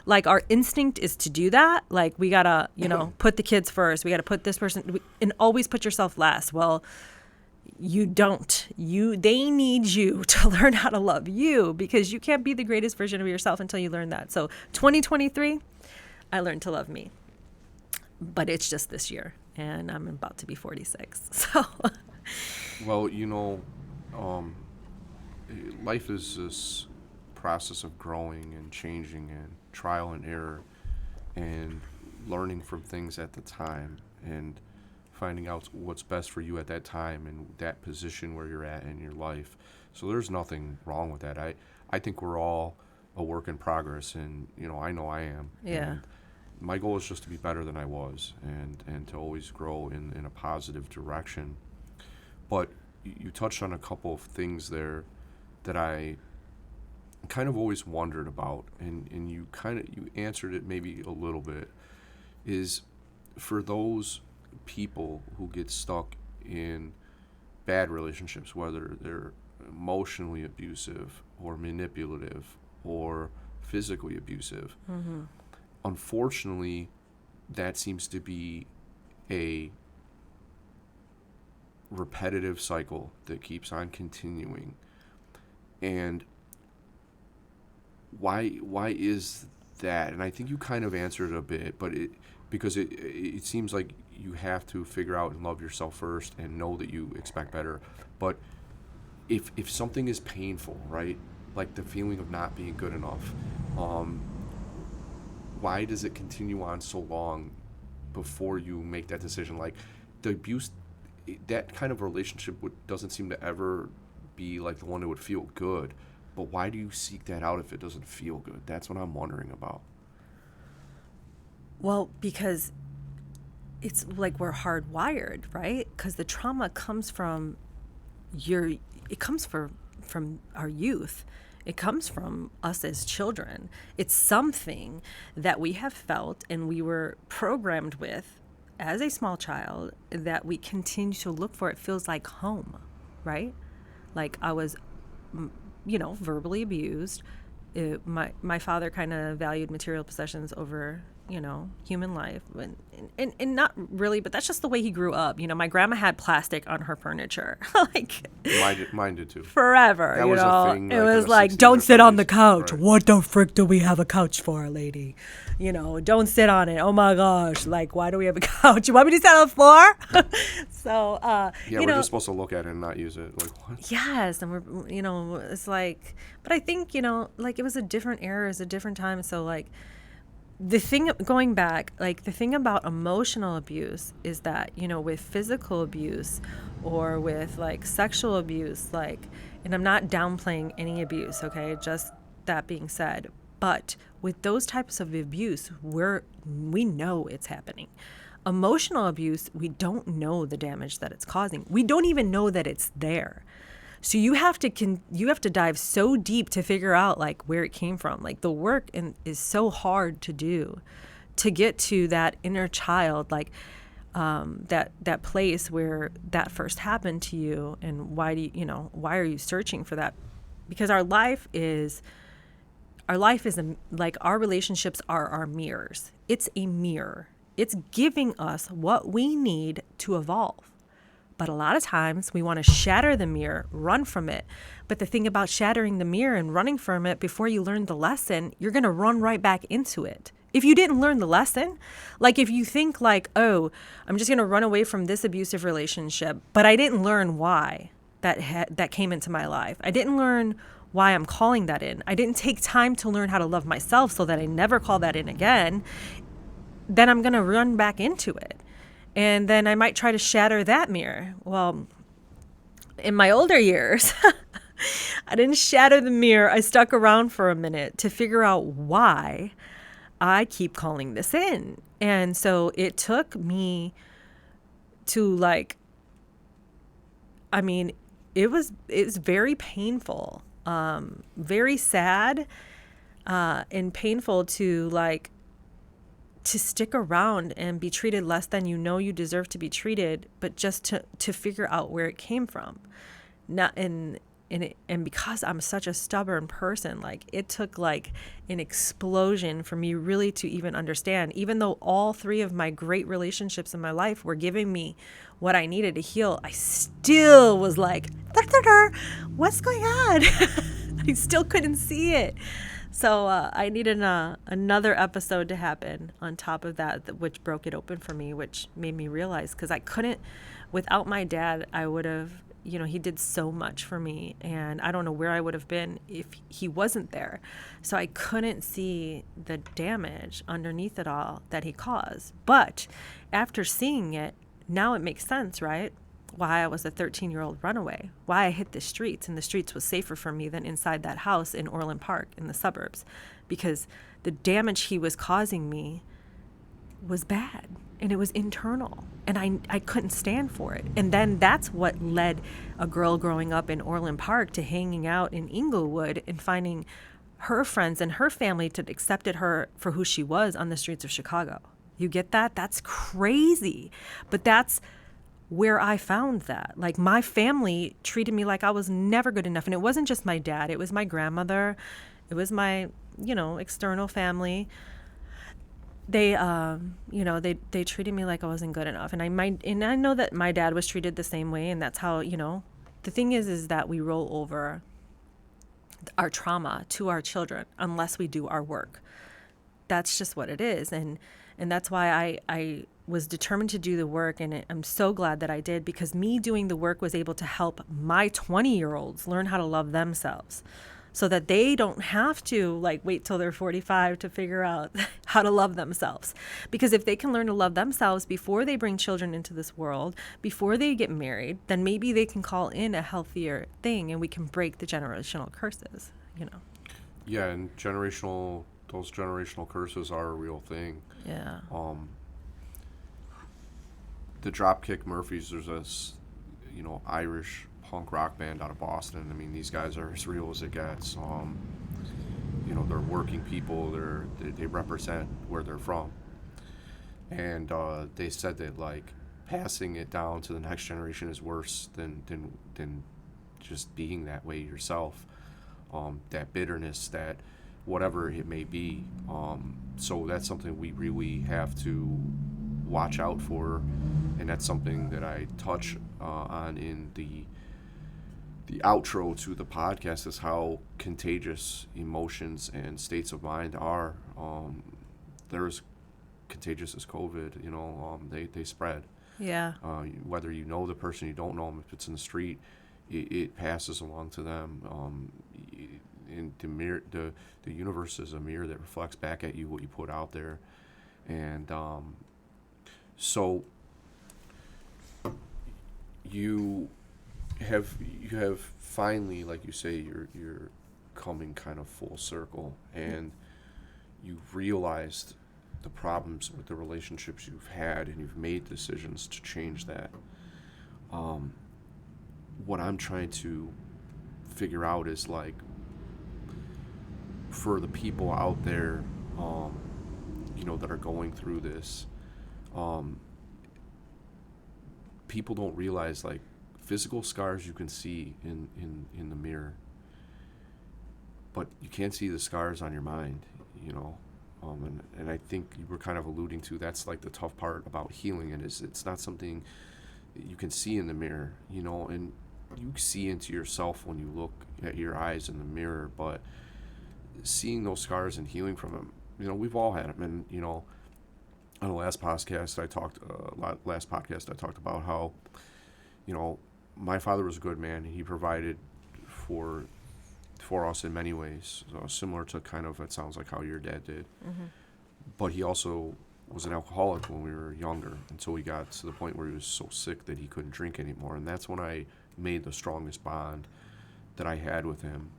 our instinct is to do that. Like, we gotta, put the kids first. We gotta put this person, and always put yourself last. Well, you don't. They need you to learn how to love you, because you can't be the greatest version of yourself until you learn that. So 2023, I learned to love me. But it's just this year, and I'm about to be 46. So. Well, life is this process of growing and changing and trial and error and learning from things at the time and finding out what's best for you at that time and that position where you're at in your life. So there's nothing wrong with that. I think we're all a work in progress, and I know I am. Yeah. And my goal is just to be better than I was and to always grow in a positive direction. But you touched on a couple of things there that I kind of always wondered about, and you answered it maybe a little bit, is for those people who get stuck in bad relationships, whether they're emotionally abusive or manipulative or physically abusive, mm-hmm. Unfortunately, that seems to be a repetitive cycle that keeps on continuing. And why is that? And I think you kind of answered it a bit, but because it seems like you have to figure out and love yourself first and know that you expect better. But if something is painful, right, like the feeling of not being good enough, why does it continue on so long before you make that decision? Like, the abuse, that kind of relationship doesn't seem to ever be like the one that would feel good. But why do you seek that out if it doesn't feel good? That's what I'm wondering about. Well, because it's like we're hardwired, right? Because the trauma comes from from our youth. It comes from us as children. It's something that we have felt and we were programmed with as a small child that we continue to look for. It feels like home, right? Like I was, verbally abused. My father kind of valued material possessions over human life. And not really, but that's just the way he grew up. My grandma had plastic on her furniture, like Mine did too. forever. That was a thing, It like, in was the like, 60s don't or sit on the 70s. couch. Right. What the frick do we have a couch for, lady? Don't sit on it. Oh my gosh, like, why do we have a couch? You want me to sit on the floor? So, Yeah, we're just supposed to look at it and not use it. Like, what? yes, and we're, it's like, but I think, like, it was a different era, it was a different time. So, like, the thing going back, like, the thing about emotional abuse is that, with physical abuse or with, like, sexual abuse, like, and I'm not downplaying any abuse, okay, just that being said, but with those types of abuse, we know it's happening. Emotional abuse, we don't know the damage that it's causing. We don't even know that it's there. So you have to dive so deep to figure out, like, where it came from. Like, the work is so hard to do, to get to that inner child, like, that place where that first happened to you, and why are you searching for that? Because our life is like, our relationships are our mirrors. It's a mirror. It's giving us what we need to evolve. But a lot of times we want to shatter the mirror, run from it. But the thing about shattering the mirror and running from it, before you learn the lesson, you're going to run right back into it. If you didn't learn the lesson, like, if you think like, oh, I'm just going to run away from this abusive relationship, but I didn't learn why that came into my life. I didn't learn why I'm calling that in. I didn't take time to learn how to love myself so that I never call that in again. Then I'm going to run back into it. And then I might try to shatter that mirror. Well, in my older years, I didn't shatter the mirror. I stuck around for a minute to figure out why I keep calling this in. And so it took me to, like, I mean, it's very painful, very sad, and painful to, like, to stick around and be treated less than you deserve to be treated, but just to figure out where it came from. And because I'm such a stubborn person, like, it took, like, an explosion for me really to even understand. Even though all three of my great relationships in my life were giving me what I needed to heal, I still was like, what's going on? I still couldn't see it. So I needed another episode to happen on top of that, which broke it open for me, which made me realize, because I couldn't, without my dad, I would have, he did so much for me, and I don't know where I would have been if he wasn't there. So I couldn't see the damage underneath it all that he caused. But after seeing it, now it makes sense, right? Why I was a 13-year-old runaway, why I hit the streets, and the streets was safer for me than inside that house in Orland Park in the suburbs, because the damage he was causing me was bad, and it was internal, and I couldn't stand for it. And then that's what led a girl growing up in Orland Park to hanging out in Inglewood and finding her friends and her family to accepted her for who she was on the streets of Chicago. You get that? That's crazy. But that's where I found that. Like, my family treated me like I was never good enough. And it wasn't just my dad. It was my grandmother. It was my, external family. They, they treated me like I wasn't good enough. And I know that my dad was treated the same way. And that's how, the thing is that we roll over our trauma to our children unless we do our work. That's just what it is. And that's why I was determined to do the work, and I'm so glad that I did, because me doing the work was able to help my 20-year-olds learn how to love themselves, so that they don't have to, like, wait till they're 45 to figure out how to love themselves. Because if they can learn to love themselves before they bring children into this world, before they get married, then maybe they can call in a healthier thing, and we can break the generational curses, Yeah, and those generational curses are a real thing. Yeah. The Dropkick Murphys, there's this, Irish punk rock band out of Boston. I mean, these guys are as real as it gets. They're working people. They represent where they're from. And they said that, like, passing it down to the next generation is worse than just being that way yourself. That bitterness, that whatever it may be. So that's something we really have to watch out for, and that's something that I touch on in the outro to the podcast, is how contagious emotions and states of mind are. They're as contagious as COVID. They spread. Yeah. Whether you know the person, you don't know them, if it's in the street, it passes along to them. In the universe is a mirror that reflects back at you what you put out there, and so you have finally, like you say, you're coming kind of full circle, and you've realized the problems with the relationships you've had, and you've made decisions to change that. What I'm trying to figure out is, like, for the people out there, that are going through this, people don't realize, like, physical scars you can see in the mirror, but you can't see the scars on your mind, and I think you were kind of alluding to, that's like the tough part about healing, and it's not something you can see in the mirror, and you see into yourself when you look at your eyes in the mirror, but seeing those scars and healing from them, we've all had them. And on the last podcast I talked about how my father was a good man. He provided for us in many ways, similar to kind of, it sounds like, how your dad did. Mm-hmm. But he also was an alcoholic when we were younger, until he got to the point where he was so sick that he couldn't drink anymore, and that's when I made the strongest bond that I had with him.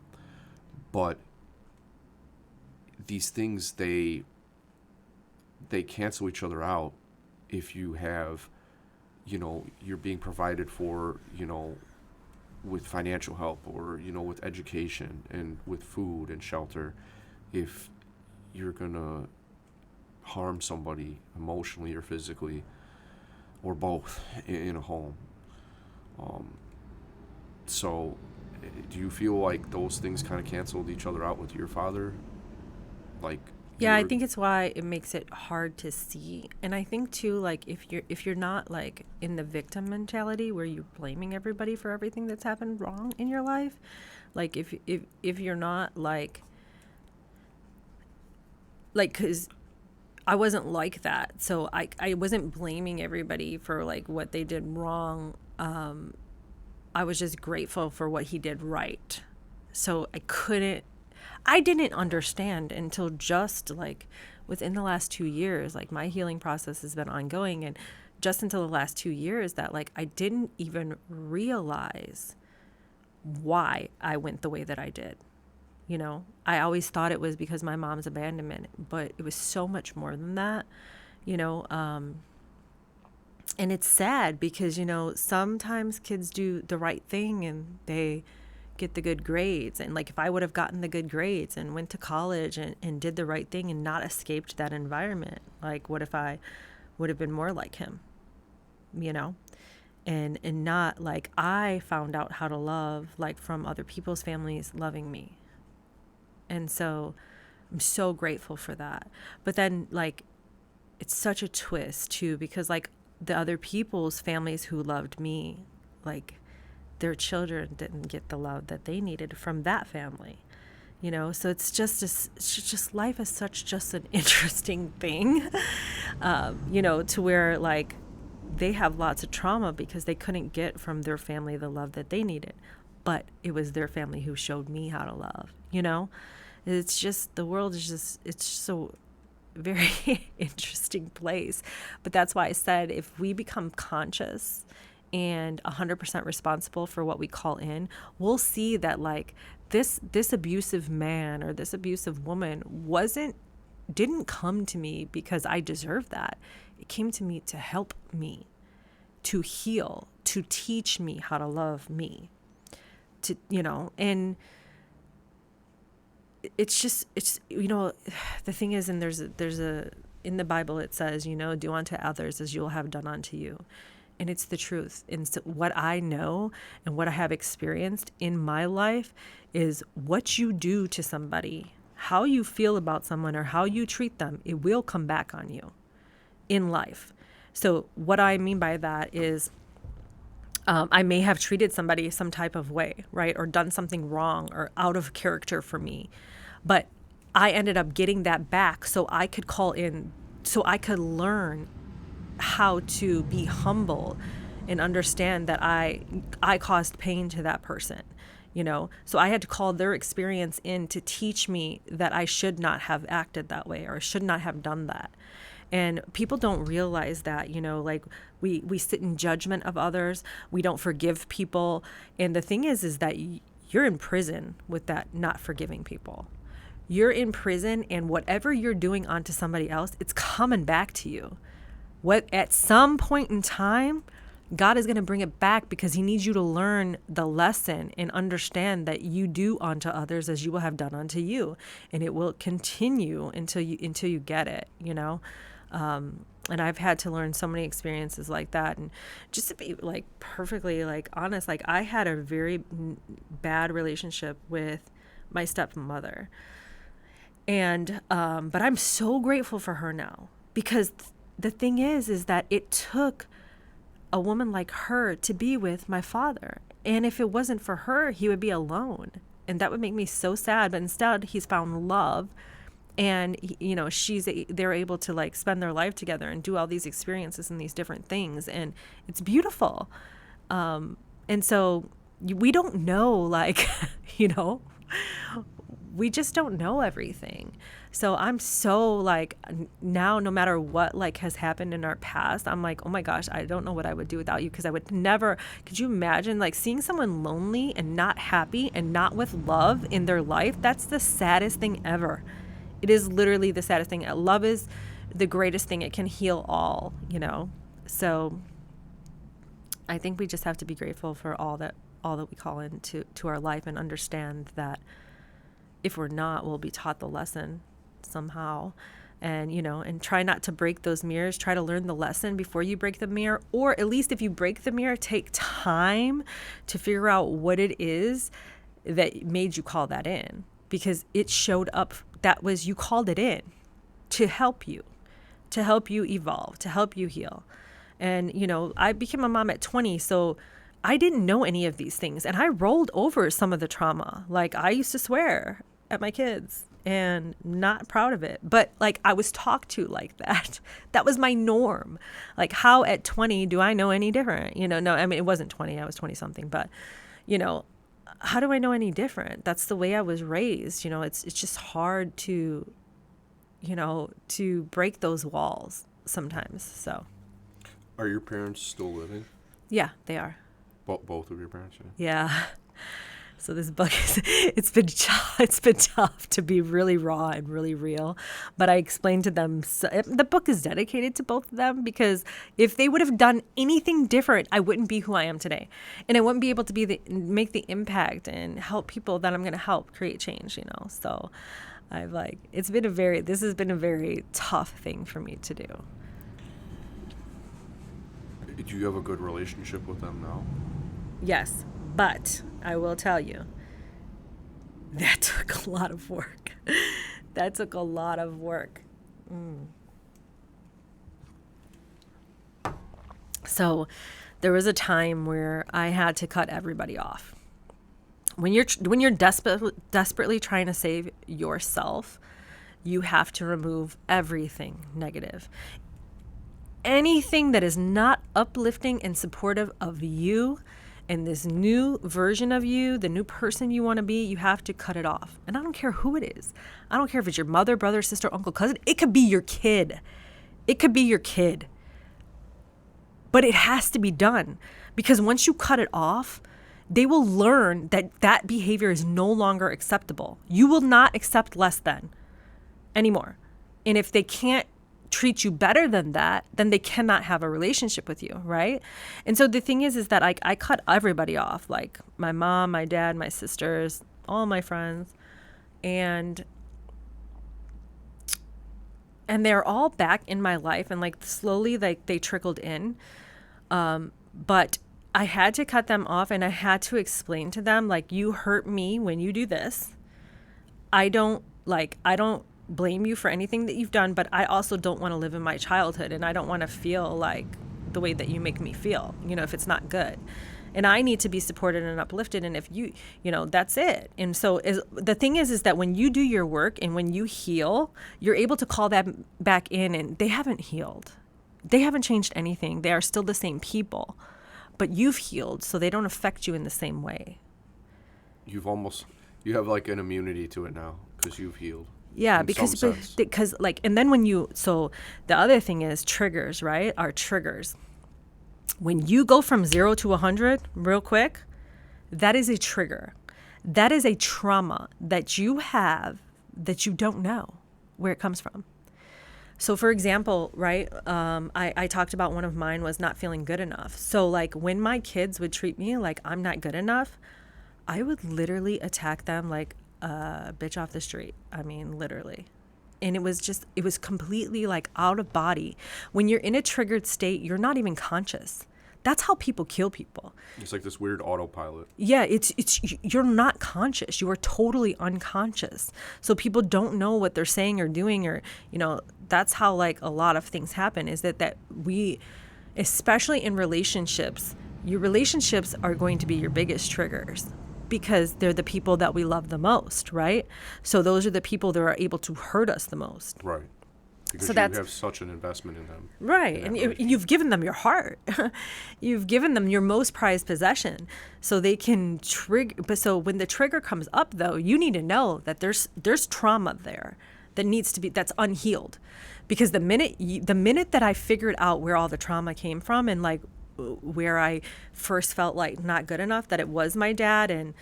But these things, they cancel each other out if you have, you're being provided for, with financial help, or, with education and with food and shelter. If you're gonna harm somebody emotionally or physically, or both, in a home. So do you feel like those things kind of canceled each other out with your father? Like, yeah, I think it's why it makes it hard to see. And I think too, like, if you're not, like, in the victim mentality where you're blaming everybody for everything that's happened wrong in your life, like, if you're not like, because I wasn't like that, so I wasn't blaming everybody for, like, what they did wrong. I was just grateful for what he did right. So I didn't understand until just, like, within the last 2 years. Like, my healing process has been ongoing, and just until the last 2 years that, like, I didn't even realize why I went the way that I did. I always thought it was because my mom's abandonment, but it was so much more than that, and it's sad because, sometimes kids do the right thing and they get the good grades. And, like, if I would have gotten the good grades and went to college and did the right thing and not escaped that environment, like, what if I would have been more like him, and not, like, I found out how to love, like, from other people's families loving me. And so I'm so grateful for that. But then, like, it's such a twist too, because, like, the other people's families who loved me, like, their children didn't get the love that they needed from that family, so it's just life is just an interesting thing, to where, like, they have lots of trauma because they couldn't get from their family the love that they needed, but it was their family who showed me how to love. It's just, the world is just, it's so very interesting place. But that's why I said, if we become conscious and 100% responsible for what we call in, we'll see that, like, this abusive man or this abusive woman didn't come to me because I deserved that. It came to me to help me, to heal, to teach me how to love me, and it's the thing is, and there's a in the Bible it says, do unto others as you'll have done unto you. And it's the truth. And so what I know and what I have experienced in my life is what you do to somebody how you feel about someone or how you treat them, it will come back on you in life. So what I mean by that is I may have treated somebody some type of way, right? Or done something wrong or out of character for me. But I ended up getting that back so I could call in, so I could learn how to be humble and understand that I caused pain to that person, you know? So I had to call their experience in to teach me that I should not have acted that way or should not have done that. And people don't realize that, you know, like we sit in judgment of others. We don't forgive people. And the thing is that you're in prison with that not forgiving people. You're in prison, and whatever you're doing onto somebody else, it's coming back to you. At some point in time, God is going to bring it back because he needs you to learn the lesson and understand that you do unto others as you will have done unto you. And it will continue until you get it, you know? And I've had to learn so many experiences like that. And just to be like perfectly like honest, like I had a very bad relationship with my stepmother. And, but I'm so grateful for her now, because the thing is that it took a woman like her to be with my father. And if it wasn't for her, he would be alone. And that would make me so sad. But instead, he's found love. And, you know, they're able to like spend their life together and do all these experiences and these different things. And it's beautiful. And so we don't know, like, you know, we just don't know everything. So I'm so like now, no matter what like has happened in our past, I'm like, oh my gosh, I don't know what I would do without you, because I would never. Could you imagine like seeing someone lonely and not happy and not with love in their life? That's the saddest thing ever. It is literally the saddest thing. Love is the greatest thing. It can heal all, you know. So I think we just have to be grateful for all that we call into our life, and understand that if we're not, we'll be taught the lesson somehow. And, you know, and try not to break those mirrors. Try to learn the lesson before you break the mirror. Or at least if you break the mirror, take time to figure out what it is that made you call that in. Because it showed up, you called it in to help you evolve, to help you heal. And, you know, I became a mom at 20, so I didn't know any of these things. And I rolled over some of the trauma. Like I used to swear at my kids and not proud of it. But like I was talked to like that. That was my norm. Like how at 20 do I know any different? You know, no, I mean, it wasn't 20. I was 20 something. But, you know, how do I know any different? That's the way I was raised. You know, it's just hard to, you know, to break those walls sometimes. So. Are your parents still living? Yeah, they are. Both of your parents? Yeah. So this book it's been tough to be really raw and really real, but I explained to them, the book is dedicated to both of them, because if they would have done anything different, I wouldn't be who I am today, and I wouldn't be able to make the impact and help people that I'm going to help create change, you know. So this has been a very tough thing for me to do. Do you have a good relationship with them now? Yes, but I will tell you, that took a lot of work. So there was a time where I had to cut everybody off. When you're desperately trying to save yourself, you have to remove everything negative. Anything that is not uplifting and supportive of you and this new version of you, the new person you want to be, you have to cut it off. And I don't care who it is. I don't care if it's your mother, brother, sister, uncle, cousin. It could be your kid. But it has to be done, because once you cut it off, they will learn that behavior is no longer acceptable. You will not accept less than anymore. And if they can't treat you better than that, then they cannot have a relationship with you, right? And so the thing is that I cut everybody off, like my mom, my dad, my sisters, all my friends, and they're all back in my life, and like slowly like they trickled in, but I had to cut them off, and I had to explain to them, like, you hurt me when you do this. I don't Like, I don't blame you for anything that you've done, but I also don't want to live in my childhood, and I don't want to feel like the way that you make me feel, if it's not good. And I need to be supported and uplifted. And if that's it. And so the thing is that when you do your work and when you heal, you're able to call that back in, and they haven't healed. They haven't changed anything. They are still the same people, but you've healed, so they don't affect you in the same way. You have like an immunity to it now because you've healed. Yeah, because like, and then so the other thing is triggers, right? Our triggers. When you go from 0 to 100 real quick, that is a trigger. That is a trauma that you have that you don't know where it comes from. So for example, right, I talked about one of mine was not feeling good enough. So like when my kids would treat me like I'm not good enough, I would literally attack them like a bitch off the street. I mean, literally. And it was completely like out of body. When you're in a triggered state, you're not even conscious. That's how people kill people. It's like this weird autopilot. Yeah, you're not conscious. You are totally unconscious. So people don't know what they're saying or doing, or, that's how like a lot of things happen, is that we, especially in relationships, your relationships are going to be your biggest triggers, because they're the people that we love the most, right? So those are the people that are able to hurt us the most. Right. Because so you have such an investment in them. Right. And you've given them your heart. You've given them your most prized possession. So they can trigger. But so when the trigger comes up, though, you need to know that there's trauma there that's unhealed. Because the minute that I figured out where all the trauma came from, and like where I first felt like not good enough, that it was my dad, and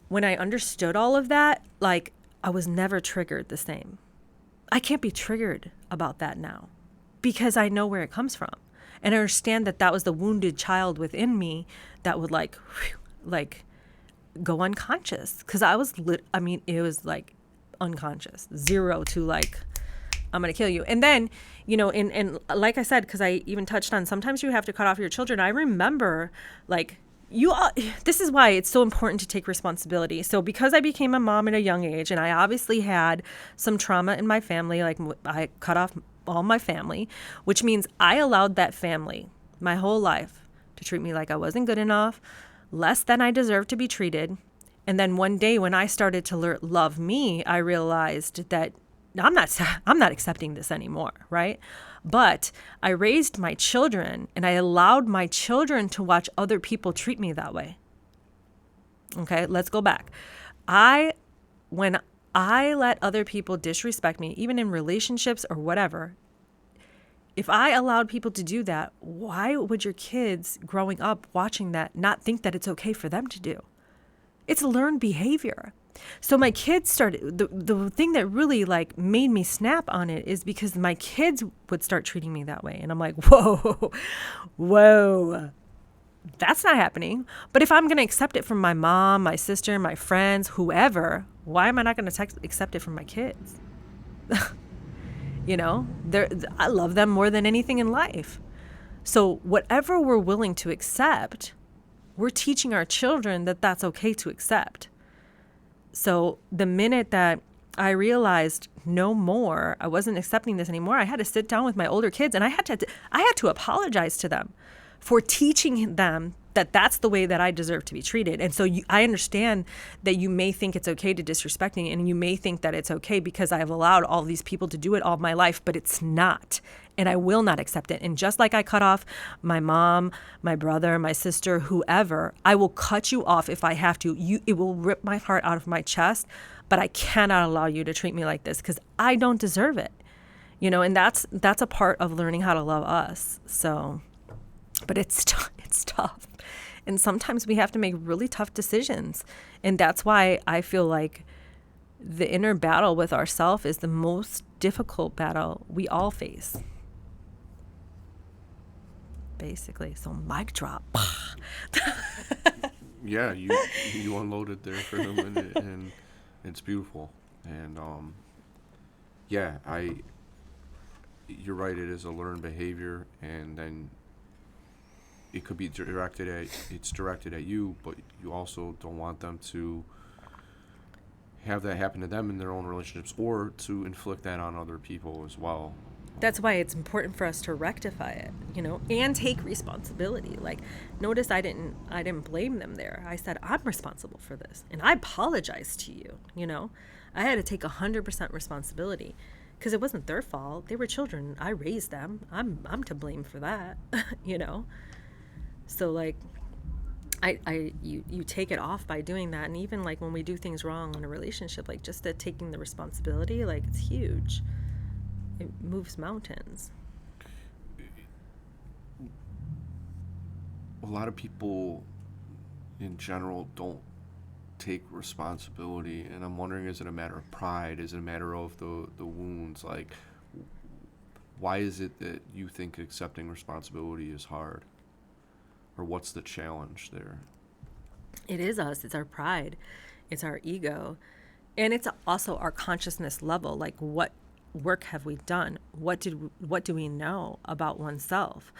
when I understood all of that, like I was never triggered the same. I can't be triggered about that now because I know where it comes from. And I understand that was the wounded child within me that would like go unconscious. Cause it was like unconscious, 0 to like, I'm going to kill you. And then, and like I said, cause I even touched on, sometimes you have to cut off your children. I remember like, this is why it's so important to take responsibility. So because I became a mom at a young age, and I obviously had some trauma in my family, like I cut off all my family, which means I allowed that family my whole life to treat me like I wasn't good enough, less than I deserved to be treated. And then one day when I started to love me, I realized that I'm not accepting this anymore, right? But I raised my children, and I allowed my children to watch other people treat me that way. Okay, let's go back. When I let other people disrespect me, even in relationships or whatever, if I allowed people to do that, why would your kids growing up watching that not think that it's okay for them to do? It's learned behavior. So my kids started, the thing that really like made me snap on it is because my kids would start treating me that way. And I'm like, whoa, that's not happening. But if I'm going to accept it from my mom, my sister, my friends, whoever, why am I not going to accept it from my kids? I love them more than anything in life. So whatever we're willing to accept, we're teaching our children that that's okay to accept. So the minute that I realized no more, I wasn't accepting this anymore, I had to sit down with my older kids, and I had to apologize to them for teaching them that that's the way that I deserve to be treated. And so I understand that you may think it's okay to disrespect me, and you may think that it's okay because I have allowed all these people to do it all my life, but it's not. And I will not accept it. And just like I cut off my mom, my brother, my sister, whoever, I will cut you off if I have to. It will rip my heart out of my chest, but I cannot allow you to treat me like this because I don't deserve it. And that's a part of learning how to love us. So, but it's tough. And sometimes we have to make really tough decisions. And that's why I feel like the inner battle with ourselves is the most difficult battle we all face. Basically. So mic drop. Yeah, you unloaded there for him, and it's beautiful. And you're right, it is a learned behavior, and then it could be directed at you, but you also don't want them to have that happen to them in their own relationships, or to inflict that on other people as well. That's why it's important for us to rectify it, and take responsibility. Like, notice I didn't blame them there. I said, I'm responsible for this, and I apologize to you. I had to take 100% responsibility, because it wasn't their fault. They were children. I raised them. I'm to blame for that. So like, you take it off by doing that. And even like when we do things wrong in a relationship, like just that taking the responsibility, like, it's huge. It moves mountains. A lot of people in general don't take responsibility, and I'm wondering, is it a matter of pride? Is it a matter of the wounds? Like, why is it that you think accepting responsibility is hard? Or what's the challenge there? It is us. It's our pride. It's our ego. And it's also our consciousness level. Like, what work have we done? What do we know about oneself?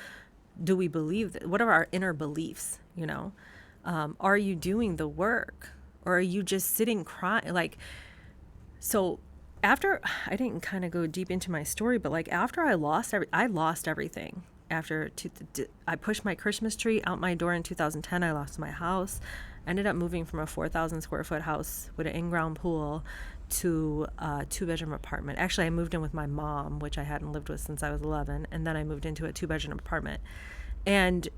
Do we believe that? What are our inner beliefs? Are you doing the work, or are you just sitting crying? Like, so after, I didn't kind of go deep into my story, but like after I lost everything. After I pushed my Christmas tree out my door in 2010, I lost my house. Ended up moving from a 4,000 square foot house with an in-ground pool to a 2-bedroom apartment. Actually, I moved in with my mom, which I hadn't lived with since I was 11. And then I moved into a 2-bedroom apartment. And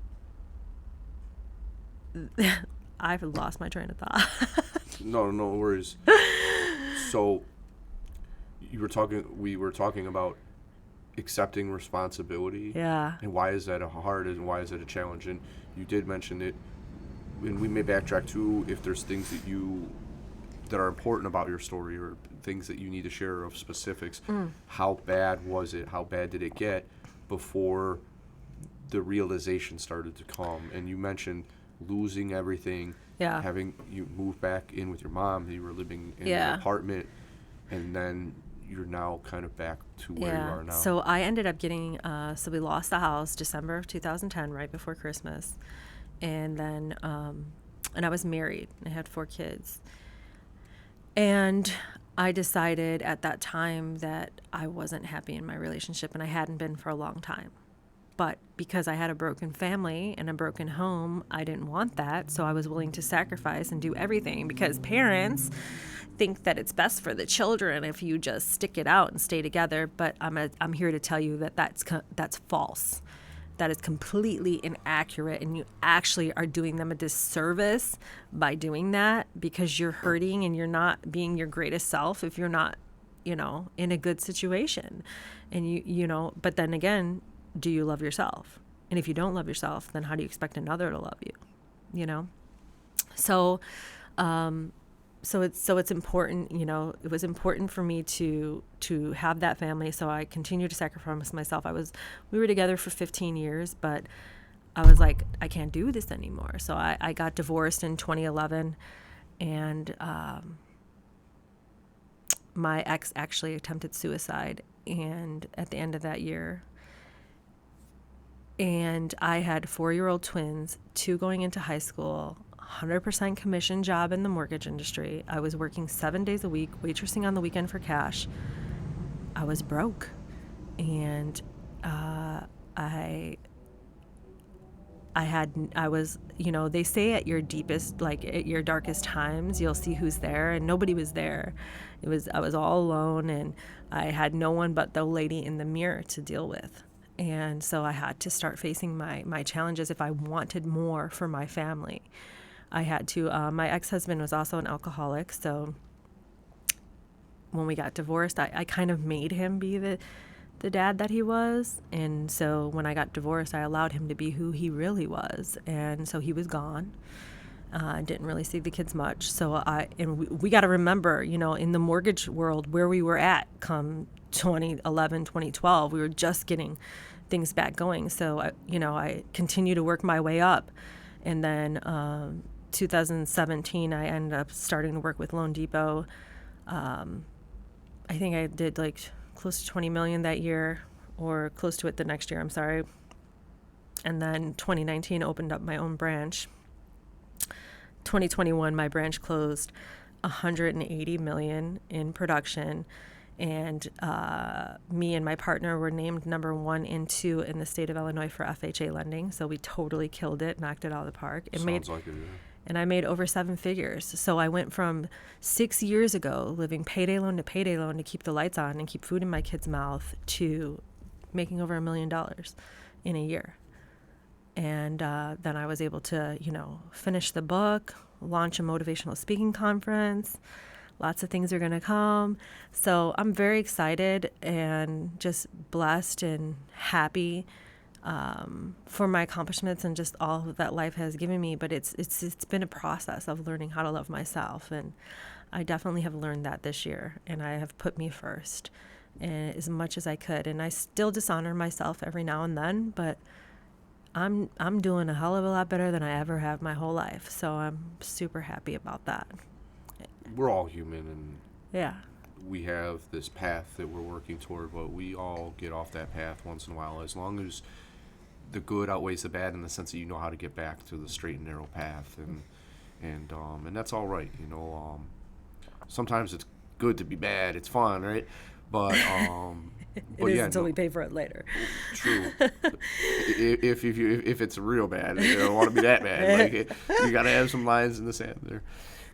I've lost my train of thought. No worries. So we were talking about accepting responsibility. Yeah. And why is that hard, and why is it a challenge? And you did mention it, and we may backtrack too if there's things that are important about your story, or things that you need to share of specifics. How bad was it? How bad did it get before the realization started to come? And you mentioned losing everything. Yeah. You moved back in with your mom. You were living in an apartment, and then you're now kind of back to where you are now. So I ended up getting, so we lost the house December of 2010, right before Christmas. And then, and I was married. I had 4 kids. And I decided at that time that I wasn't happy in my relationship, and I hadn't been for a long time. But because I had a broken family and a broken home, I didn't want that. So I was willing to sacrifice and do everything, because parents think that it's best for the children if you just stick it out and stay together. But I'm here to tell you that that's false. That is completely inaccurate, and you actually are doing them a disservice by doing that, because you're hurting and you're not being your greatest self if you're not, in a good situation. And but then again, do you love yourself? And if you don't love yourself, then how do you expect another to love you? So it's important, it was important for me to have that family. So I continued to sacrifice myself. We were together for 15 years, but I was like, I can't do this anymore. So I got divorced in 2011, and my ex actually attempted suicide, and at the end of that year. And I had 4-year-old twins, 2 going into high school, 100% commission job in the mortgage industry. I was working 7 days a week, waitressing on the weekend for cash. I was broke. And they say at your deepest, like at your darkest times, you'll see who's there, and nobody was there. I was all alone, and I had no one but the lady in the mirror to deal with. And so I had to start facing my challenges if I wanted more for my family. I had to, my ex-husband was also an alcoholic, so when we got divorced, I kind of made him be the dad that he was. And so when I got divorced, I allowed him to be who he really was. And so he was gone. Didn't really see the kids much. So we got to remember, in the mortgage world, where we were at come 2011, 2012, we were just getting things back going. So, I continued to work my way up. And then 2017, I ended up starting to work with Loan Depot. I think I did like close to 20 million that year, or close to it the next year, I'm sorry. And then 2019 opened up my own branch. 2021, my branch closed. 180 million in production. And me and my partner were named number 1 and 2 in the state of Illinois for FHA lending. So we totally killed it, knocked it out of the park. Sounds like it, yeah. And I made over 7 figures. So I went from 6 years ago living payday loan to keep the lights on and keep food in my kid's mouth to making over $1 million in a year. And then I was able to, finish the book, launch a motivational speaking conference. Lots of things are going to come. So I'm very excited and just blessed and happy for my accomplishments and just all that life has given me. But it's been a process of learning how to love myself. And I definitely have learned that this year. And I have put me first and as much as I could. And I still dishonor myself every now and then, but I'm doing a hell of a lot better than I ever have my whole life. So I'm super happy about that. We're all human, and yeah, we have this path that we're working toward, but we all get off that path once in a while, as long as the good outweighs the bad in the sense that you know how to get back to the straight and narrow path, and that's all right. Sometimes it's good to be bad. It's fun, right? But it is until we pay for it later. True. if it's real bad, you don't want to be that bad. Like you got to have some lines in the sand there.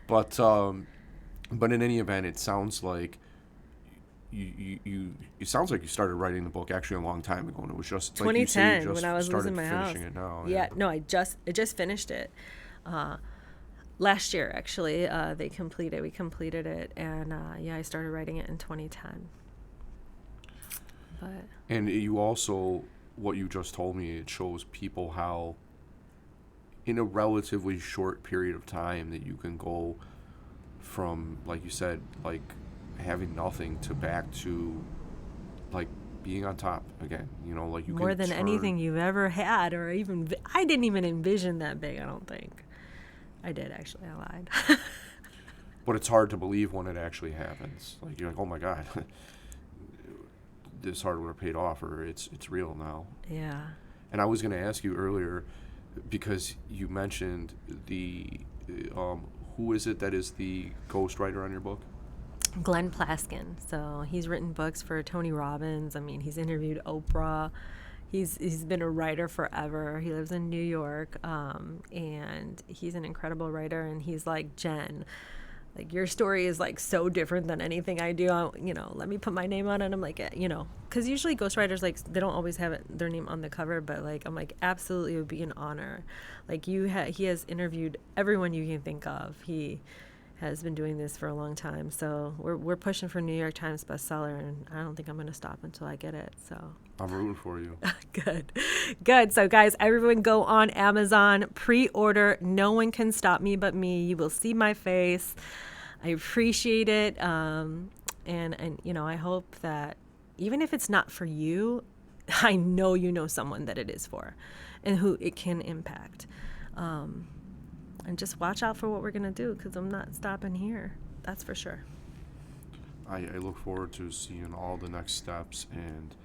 But in any event, it sounds like it sounds like you started writing the book actually a long time ago, and it was just 2010 like you say, you just when I was started losing my house. finishing it now. Yeah, no, I just finished it last year. Actually, we completed it, and I started writing it in 2010. But and you also, what you just told me, it shows people how in a relatively short period of time that you can go from, like you said, like having nothing to back to like being on top again, like you more can than anything you've ever had, or even I didn't even envision that big. I don't think I did, actually. I lied. But it's hard to believe when it actually happens. Like you're like, oh my God, this hard work paid off, or it's real now. Yeah. And I was going to ask you earlier, because you mentioned the who is it that is the ghostwriter on your book? Glenn Plaskin. So he's written books for Tony Robbins. I mean, he's interviewed Oprah. He's been a writer forever. He lives in New York, and he's an incredible writer. And he's like, Jen, like your story is like so different than anything I do. Let me put my name on it. I'm like, because usually ghostwriters, like, they don't always have their name on the cover, but like, I'm like, absolutely, it would be an honor. Like he has interviewed everyone you can think of. He has been doing this for a long time. So we're pushing for New York Times bestseller, and I don't think I'm going to stop until I get it. So I'm rooting for you. Good. So guys, everyone go on Amazon, pre-order. No one can stop me but me. You will see my face. I appreciate it. And I hope that even if it's not for you, I know you know someone that it is for and who it can impact. And just watch out for what we're going to do, because I'm not stopping here. That's for sure. I look forward to seeing all the next steps, and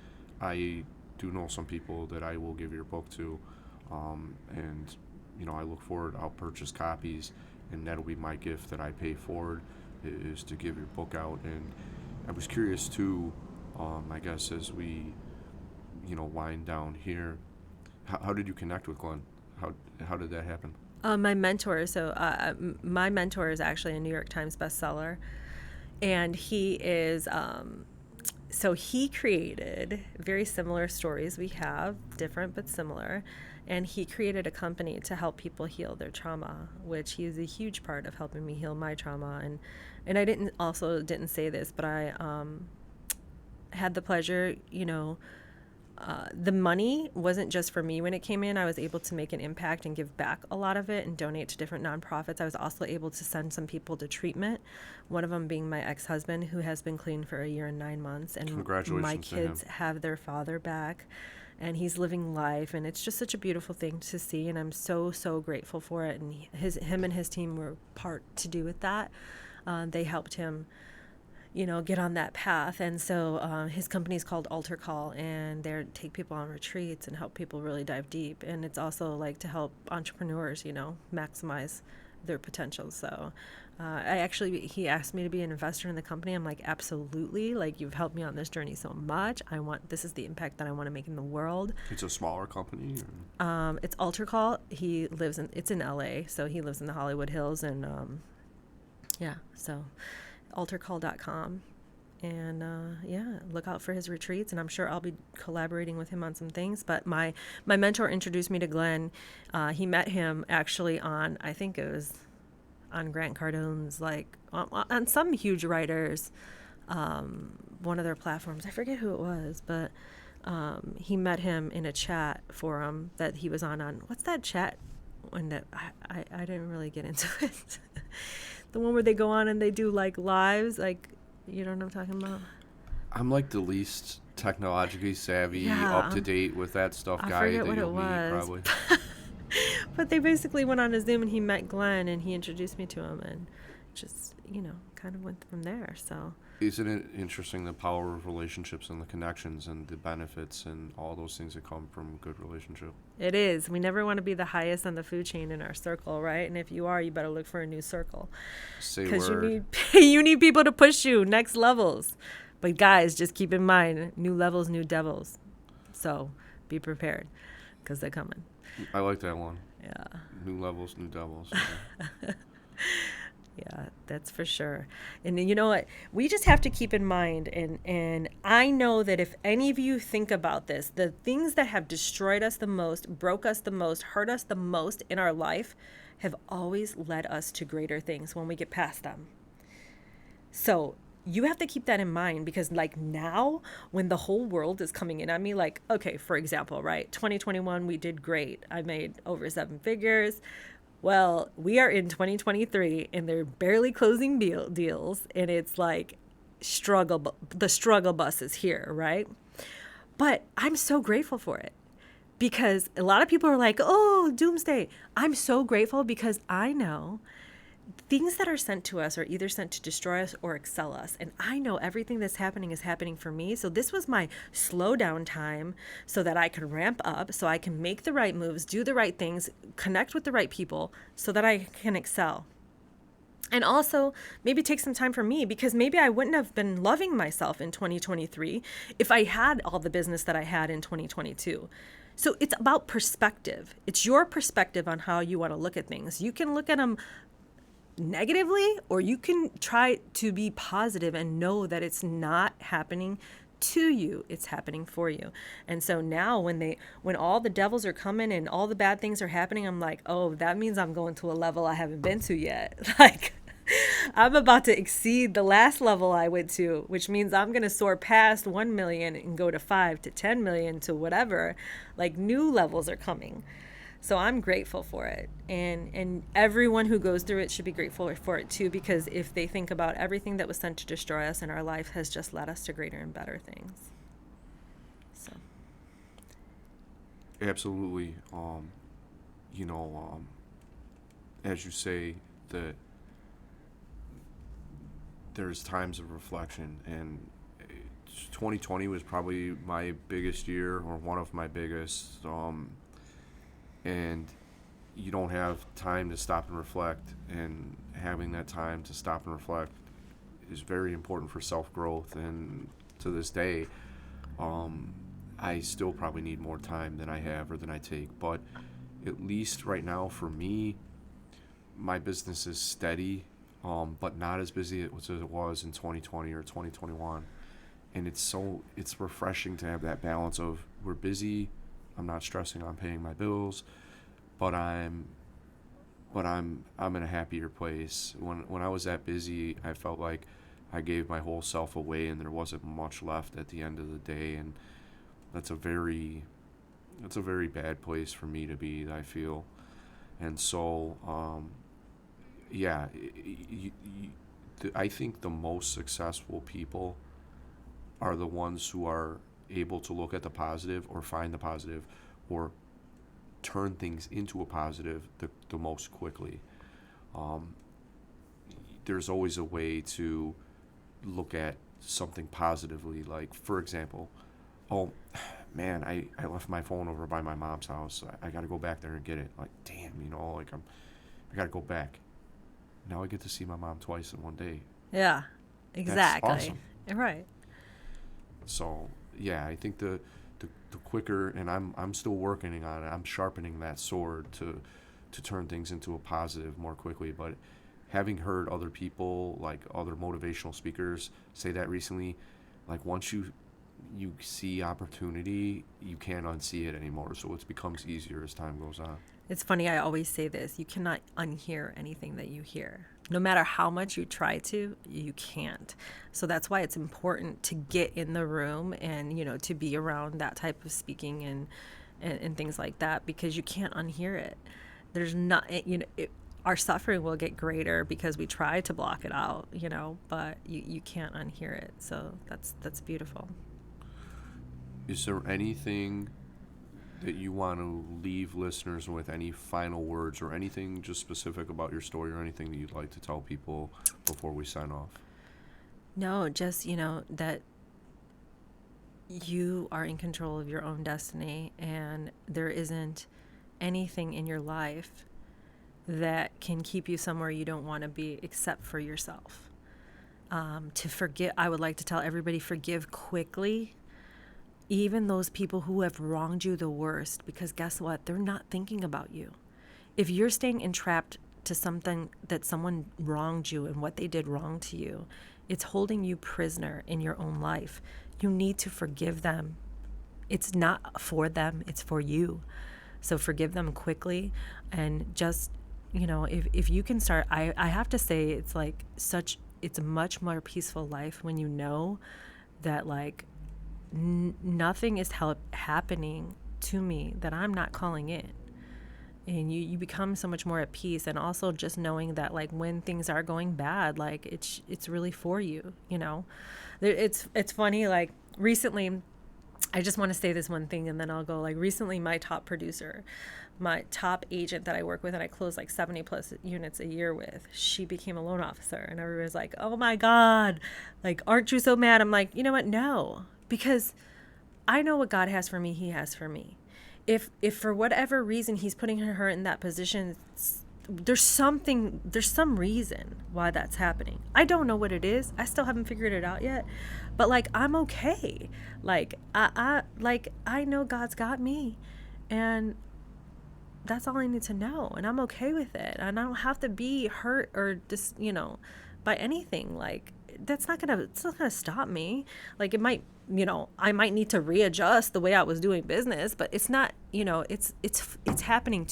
I do know some people that I will give your book to. And I look forward. I'll purchase copies, and that'll be my gift that I pay forward, is to give your book out. And I was curious too, I guess as we, wind down here, how did you connect with Glenn? How did that happen? My mentor. So my mentor is actually a New York Times bestseller, and he is. So he created very similar stories we have, different but similar, and he created a company to help people heal their trauma, which he is a huge part of helping me heal my trauma. And I didn't say this, but I had the pleasure, the money wasn't just for me when it came in. I was able to make an impact and give back a lot of it and donate to different nonprofits. I was also able to send some people to treatment, one of them being my ex-husband, who has been clean for 1 year and 9 months. And congratulations my kids to him. have their father back, and he's living life. And it's just such a beautiful thing to see. And I'm so, so grateful for it. And him and his team were part to do with that. They helped him get on that path. And so his company is called Altar Call, and they take people on retreats and help people really dive deep. And it's also like to help entrepreneurs, maximize their potential. So he asked me to be an investor in the company. I'm like, absolutely. Like, you've helped me on this journey so much. This is the impact that I want to make in the world. It's a smaller company? It's Alter Call. It's in LA. So he lives in the Hollywood Hills, and so altercall.com. And look out for his retreats, and I'm sure I'll be collaborating with him on some things. But my mentor introduced me to Glenn. He met him actually on, I think it was on Grant Cardone's, like on some huge writers, one of their platforms. I forget who it was, but he met him in a chat forum that he was on. What's that chat? I didn't really get into it. The one where they go on and they do like lives, like. You know what I'm talking about? I'm like the least technologically savvy, up to date with that stuff guy that you'll meet probably. But they basically went on a Zoom and he met Glenn and he introduced me to him and just, kind of went from there. So isn't it interesting the power of relationships and the connections and the benefits and all those things that come from a good relationship? It is. We never want to be the highest on the food chain in our circle, right? And if you are, you better look for a new circle. Because you need people to push you next levels. But guys, just keep in mind, new levels, new devils. So be prepared because they're coming. I like that one. Yeah. New levels, new devils. Yeah, that's for sure. And you know what? We just have to keep in mind, and I know that if any of you think about this, the things that have destroyed us the most, broke us the most, hurt us the most in our life have always led us to greater things when we get past them. So you have to keep that in mind because like now when the whole world is coming in on me, like, okay, for example, right? 2021, we did great. I made over 7 figures. Well, we are in 2023 and they're barely closing deals and it's like the struggle bus is here, right? But I'm so grateful for it because a lot of people are like, oh, doomsday. I'm so grateful because I know things that are sent to us are either sent to destroy us or excel us. And I know everything that's happening is happening for me. So this was my slow down time so that I could ramp up, so I can make the right moves, do the right things, connect with the right people so that I can excel. And also maybe take some time for me because maybe I wouldn't have been loving myself in 2023 if I had all the business that I had in 2022. So it's about perspective. It's your perspective on how you want to look at things. You can look at them negatively, or you can try to be positive and know that it's not happening to you, it's happening for you. And so now when all the devils are coming and all the bad things are happening, I'm like, oh, that means I'm going to a level I haven't been to yet. Like I'm about to exceed the last level I went to, which means I'm going to soar past 1 million and go to 5 to 10 million to whatever. Like new levels are coming. So I'm grateful for it. And everyone who goes through it should be grateful for it too, because if they think about everything that was sent to destroy us in our life has just led us to greater and better things. So. Absolutely. As you say, that there's times of reflection, and 2020 was probably my biggest year, or one of my biggest, and you don't have time to stop and reflect, and having that time to stop and reflect is very important for self-growth. And to this day, I still probably need more time than I have or than I take, but at least right now for me, my business is steady, but not as busy as it was in 2020 or 2021. And it's refreshing to have that balance of, we're busy, I'm not stressing on paying my bills, but I'm in a happier place. When I was that busy, I felt like I gave my whole self away and there wasn't much left at the end of the day, and that's a very bad place for me to be, I feel. And so I think the most successful people are the ones who are able to look at the positive, or find the positive, or turn things into a positive the most quickly. There's always a way to look at something positively. Like, for example, oh man, I left my phone over by my mom's house. I got to go back there and get it. Like, damn, I got to go back. now I get to see my mom twice in one day. Yeah, exactly. That's awesome. Right. So yeah, I think the quicker, and I'm still working on it. I'm sharpening that sword to turn things into a positive more quickly. But having heard other people, like other motivational speakers, say that recently, like once you see opportunity, you can't unsee it anymore. So it becomes easier as time goes on. It's funny, I always say this, you cannot unhear anything that you hear. No matter how much you try to, you can't. So that's why it's important to get in the room and, to be around that type of speaking and things like that, because you can't unhear it. There's not, our suffering will get greater because we try to block it out, but you can't unhear it. So that's beautiful. Is there anything that you want to leave listeners with, any final words or anything just specific about your story or anything that you'd like to tell people before we sign off? No, just, that you are in control of your own destiny, and there isn't anything in your life that can keep you somewhere you don't want to be except for yourself. To forget, I would like to tell everybody, forgive quickly, even those people who have wronged you the worst, because guess what? They're not thinking about you. If you're staying entrapped to something that someone wronged you and what they did wrong to you, it's holding you prisoner in your own life. You need to forgive them. It's not for them, it's for you. So forgive them quickly, and just, if you can start, I have to say, it's a much more peaceful life when you know that, like, nothing is happening to me that I'm not calling in. And you become so much more at peace. And also just knowing that, like, when things are going bad, like, it's really for you, It's funny, like, recently, I just want to say this one thing and then I'll go. Like, recently, my top producer, my top agent that I work with and I close like 70 plus units a year with, she became a loan officer. And everyone's like, oh my God, like, aren't you so mad? I'm like, you know what? No, because I know what God has for me, he has for me. If for whatever reason he's putting her in that position, there's some reason why that's happening. I don't know what it is. I still haven't figured it out yet. But, like, I'm okay. Like, I know God's got me, and that's all I need to know, and I'm okay with it. And I don't have to be hurt or just, by anything. Like, it's not gonna stop me. Like, it might, I might need to readjust the way I was doing business, but it's not, it's happening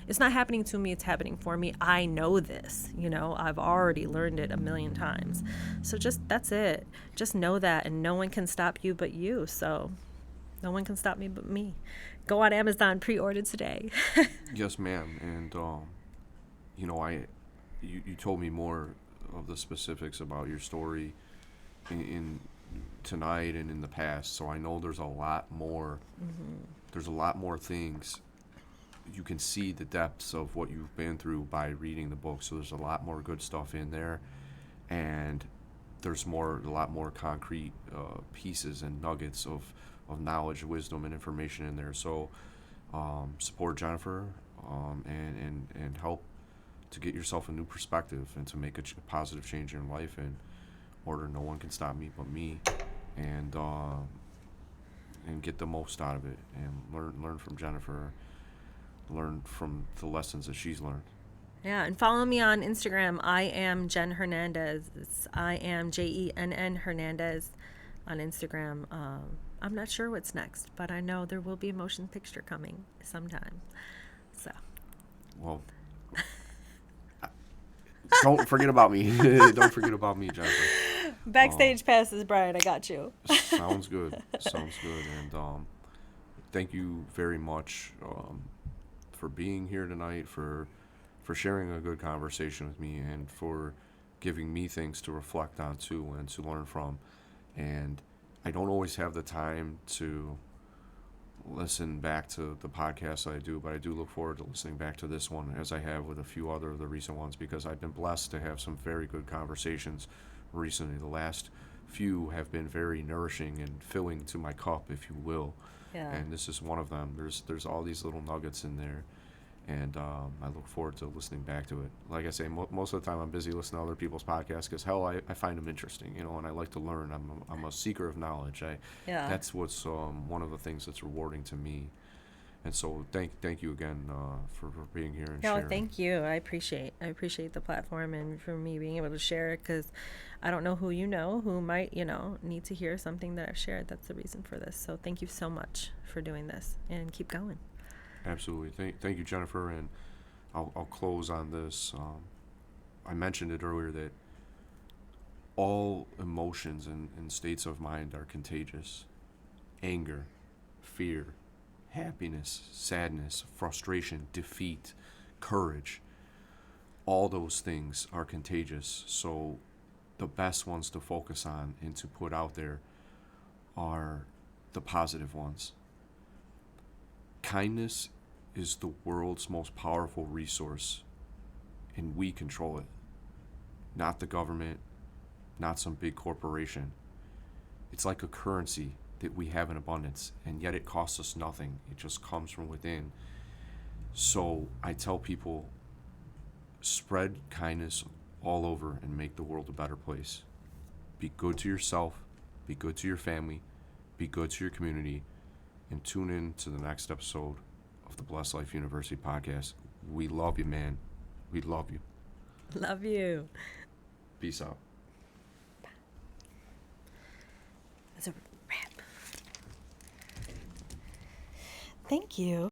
it's not happening to me, it's happening for me. I know this, I've already learned it a million times. So that's it. Just know that, and no one can stop you but you. So no one can stop me but me. Go on Amazon, pre-order today. Yes, ma'am. And, you told me more of the specifics about your story in tonight and in the past, so I know there's a lot more. There's a lot more things. You can see the depths of what you've been through by reading the book, so there's a lot more good stuff in there, and there's a lot more concrete pieces and nuggets of knowledge, wisdom, and information in there. So support Jennifer and help to get yourself a new perspective and to make a positive change in life. And order No One Can Stop Me But Me, and get the most out of it, and learn from Jennifer, learn from the lessons that she's learned. Yeah, and follow me on Instagram. I am Jen Hernandez. I am JENN Hernandez on Instagram. I'm not sure what's next, but I know there will be a motion picture coming sometime. So. Well, don't forget about me. Don't forget about me, Jennifer. Backstage passes, Brian. I got you. Sounds good. And thank you very much for being here tonight, for sharing a good conversation with me, and for giving me things to reflect on too and to learn from. And I don't always have the time to listen back to the podcasts I do, but I do look forward to listening back to this one, as I have with a few other of the recent ones, because I've been blessed to have some very good conversations recently. The last few have been very nourishing and filling to my cup, if you will. Yeah. And this is one of them. There's all these little nuggets in there, And I look forward to listening back to it. Like I say, most of the time I'm busy listening to other people's podcasts because, hell, I find them interesting, and I like to learn. I'm a seeker of knowledge. Yeah. That's what's one of the things that's rewarding to me. And so thank you again for being here and No, sharing. thank you. I appreciate the platform and for me being able to share it, because I don't know who might, need to hear something that I've shared. That's the reason for this. So thank you so much for doing this, and keep going. Absolutely. Thank you, Jennifer. And I'll close on this. I mentioned it earlier that all emotions and states of mind are contagious. Anger, fear, happiness, sadness, frustration, defeat, courage, all those things are contagious. So the best ones to focus on and to put out there are the positive ones. Kindness is the world's most powerful resource, and we control it. Not the government, not some big corporation. It's like a currency that we have in abundance, and yet it costs us nothing. It just comes from within. So I tell people, spread kindness all over and make the world a better place. Be good to yourself, be good to your family, be good to your community, and tune in to the next episode of the Blessed Life University podcast. We love you, man. We love you. Love you. Peace out. That's a wrap. Thank you.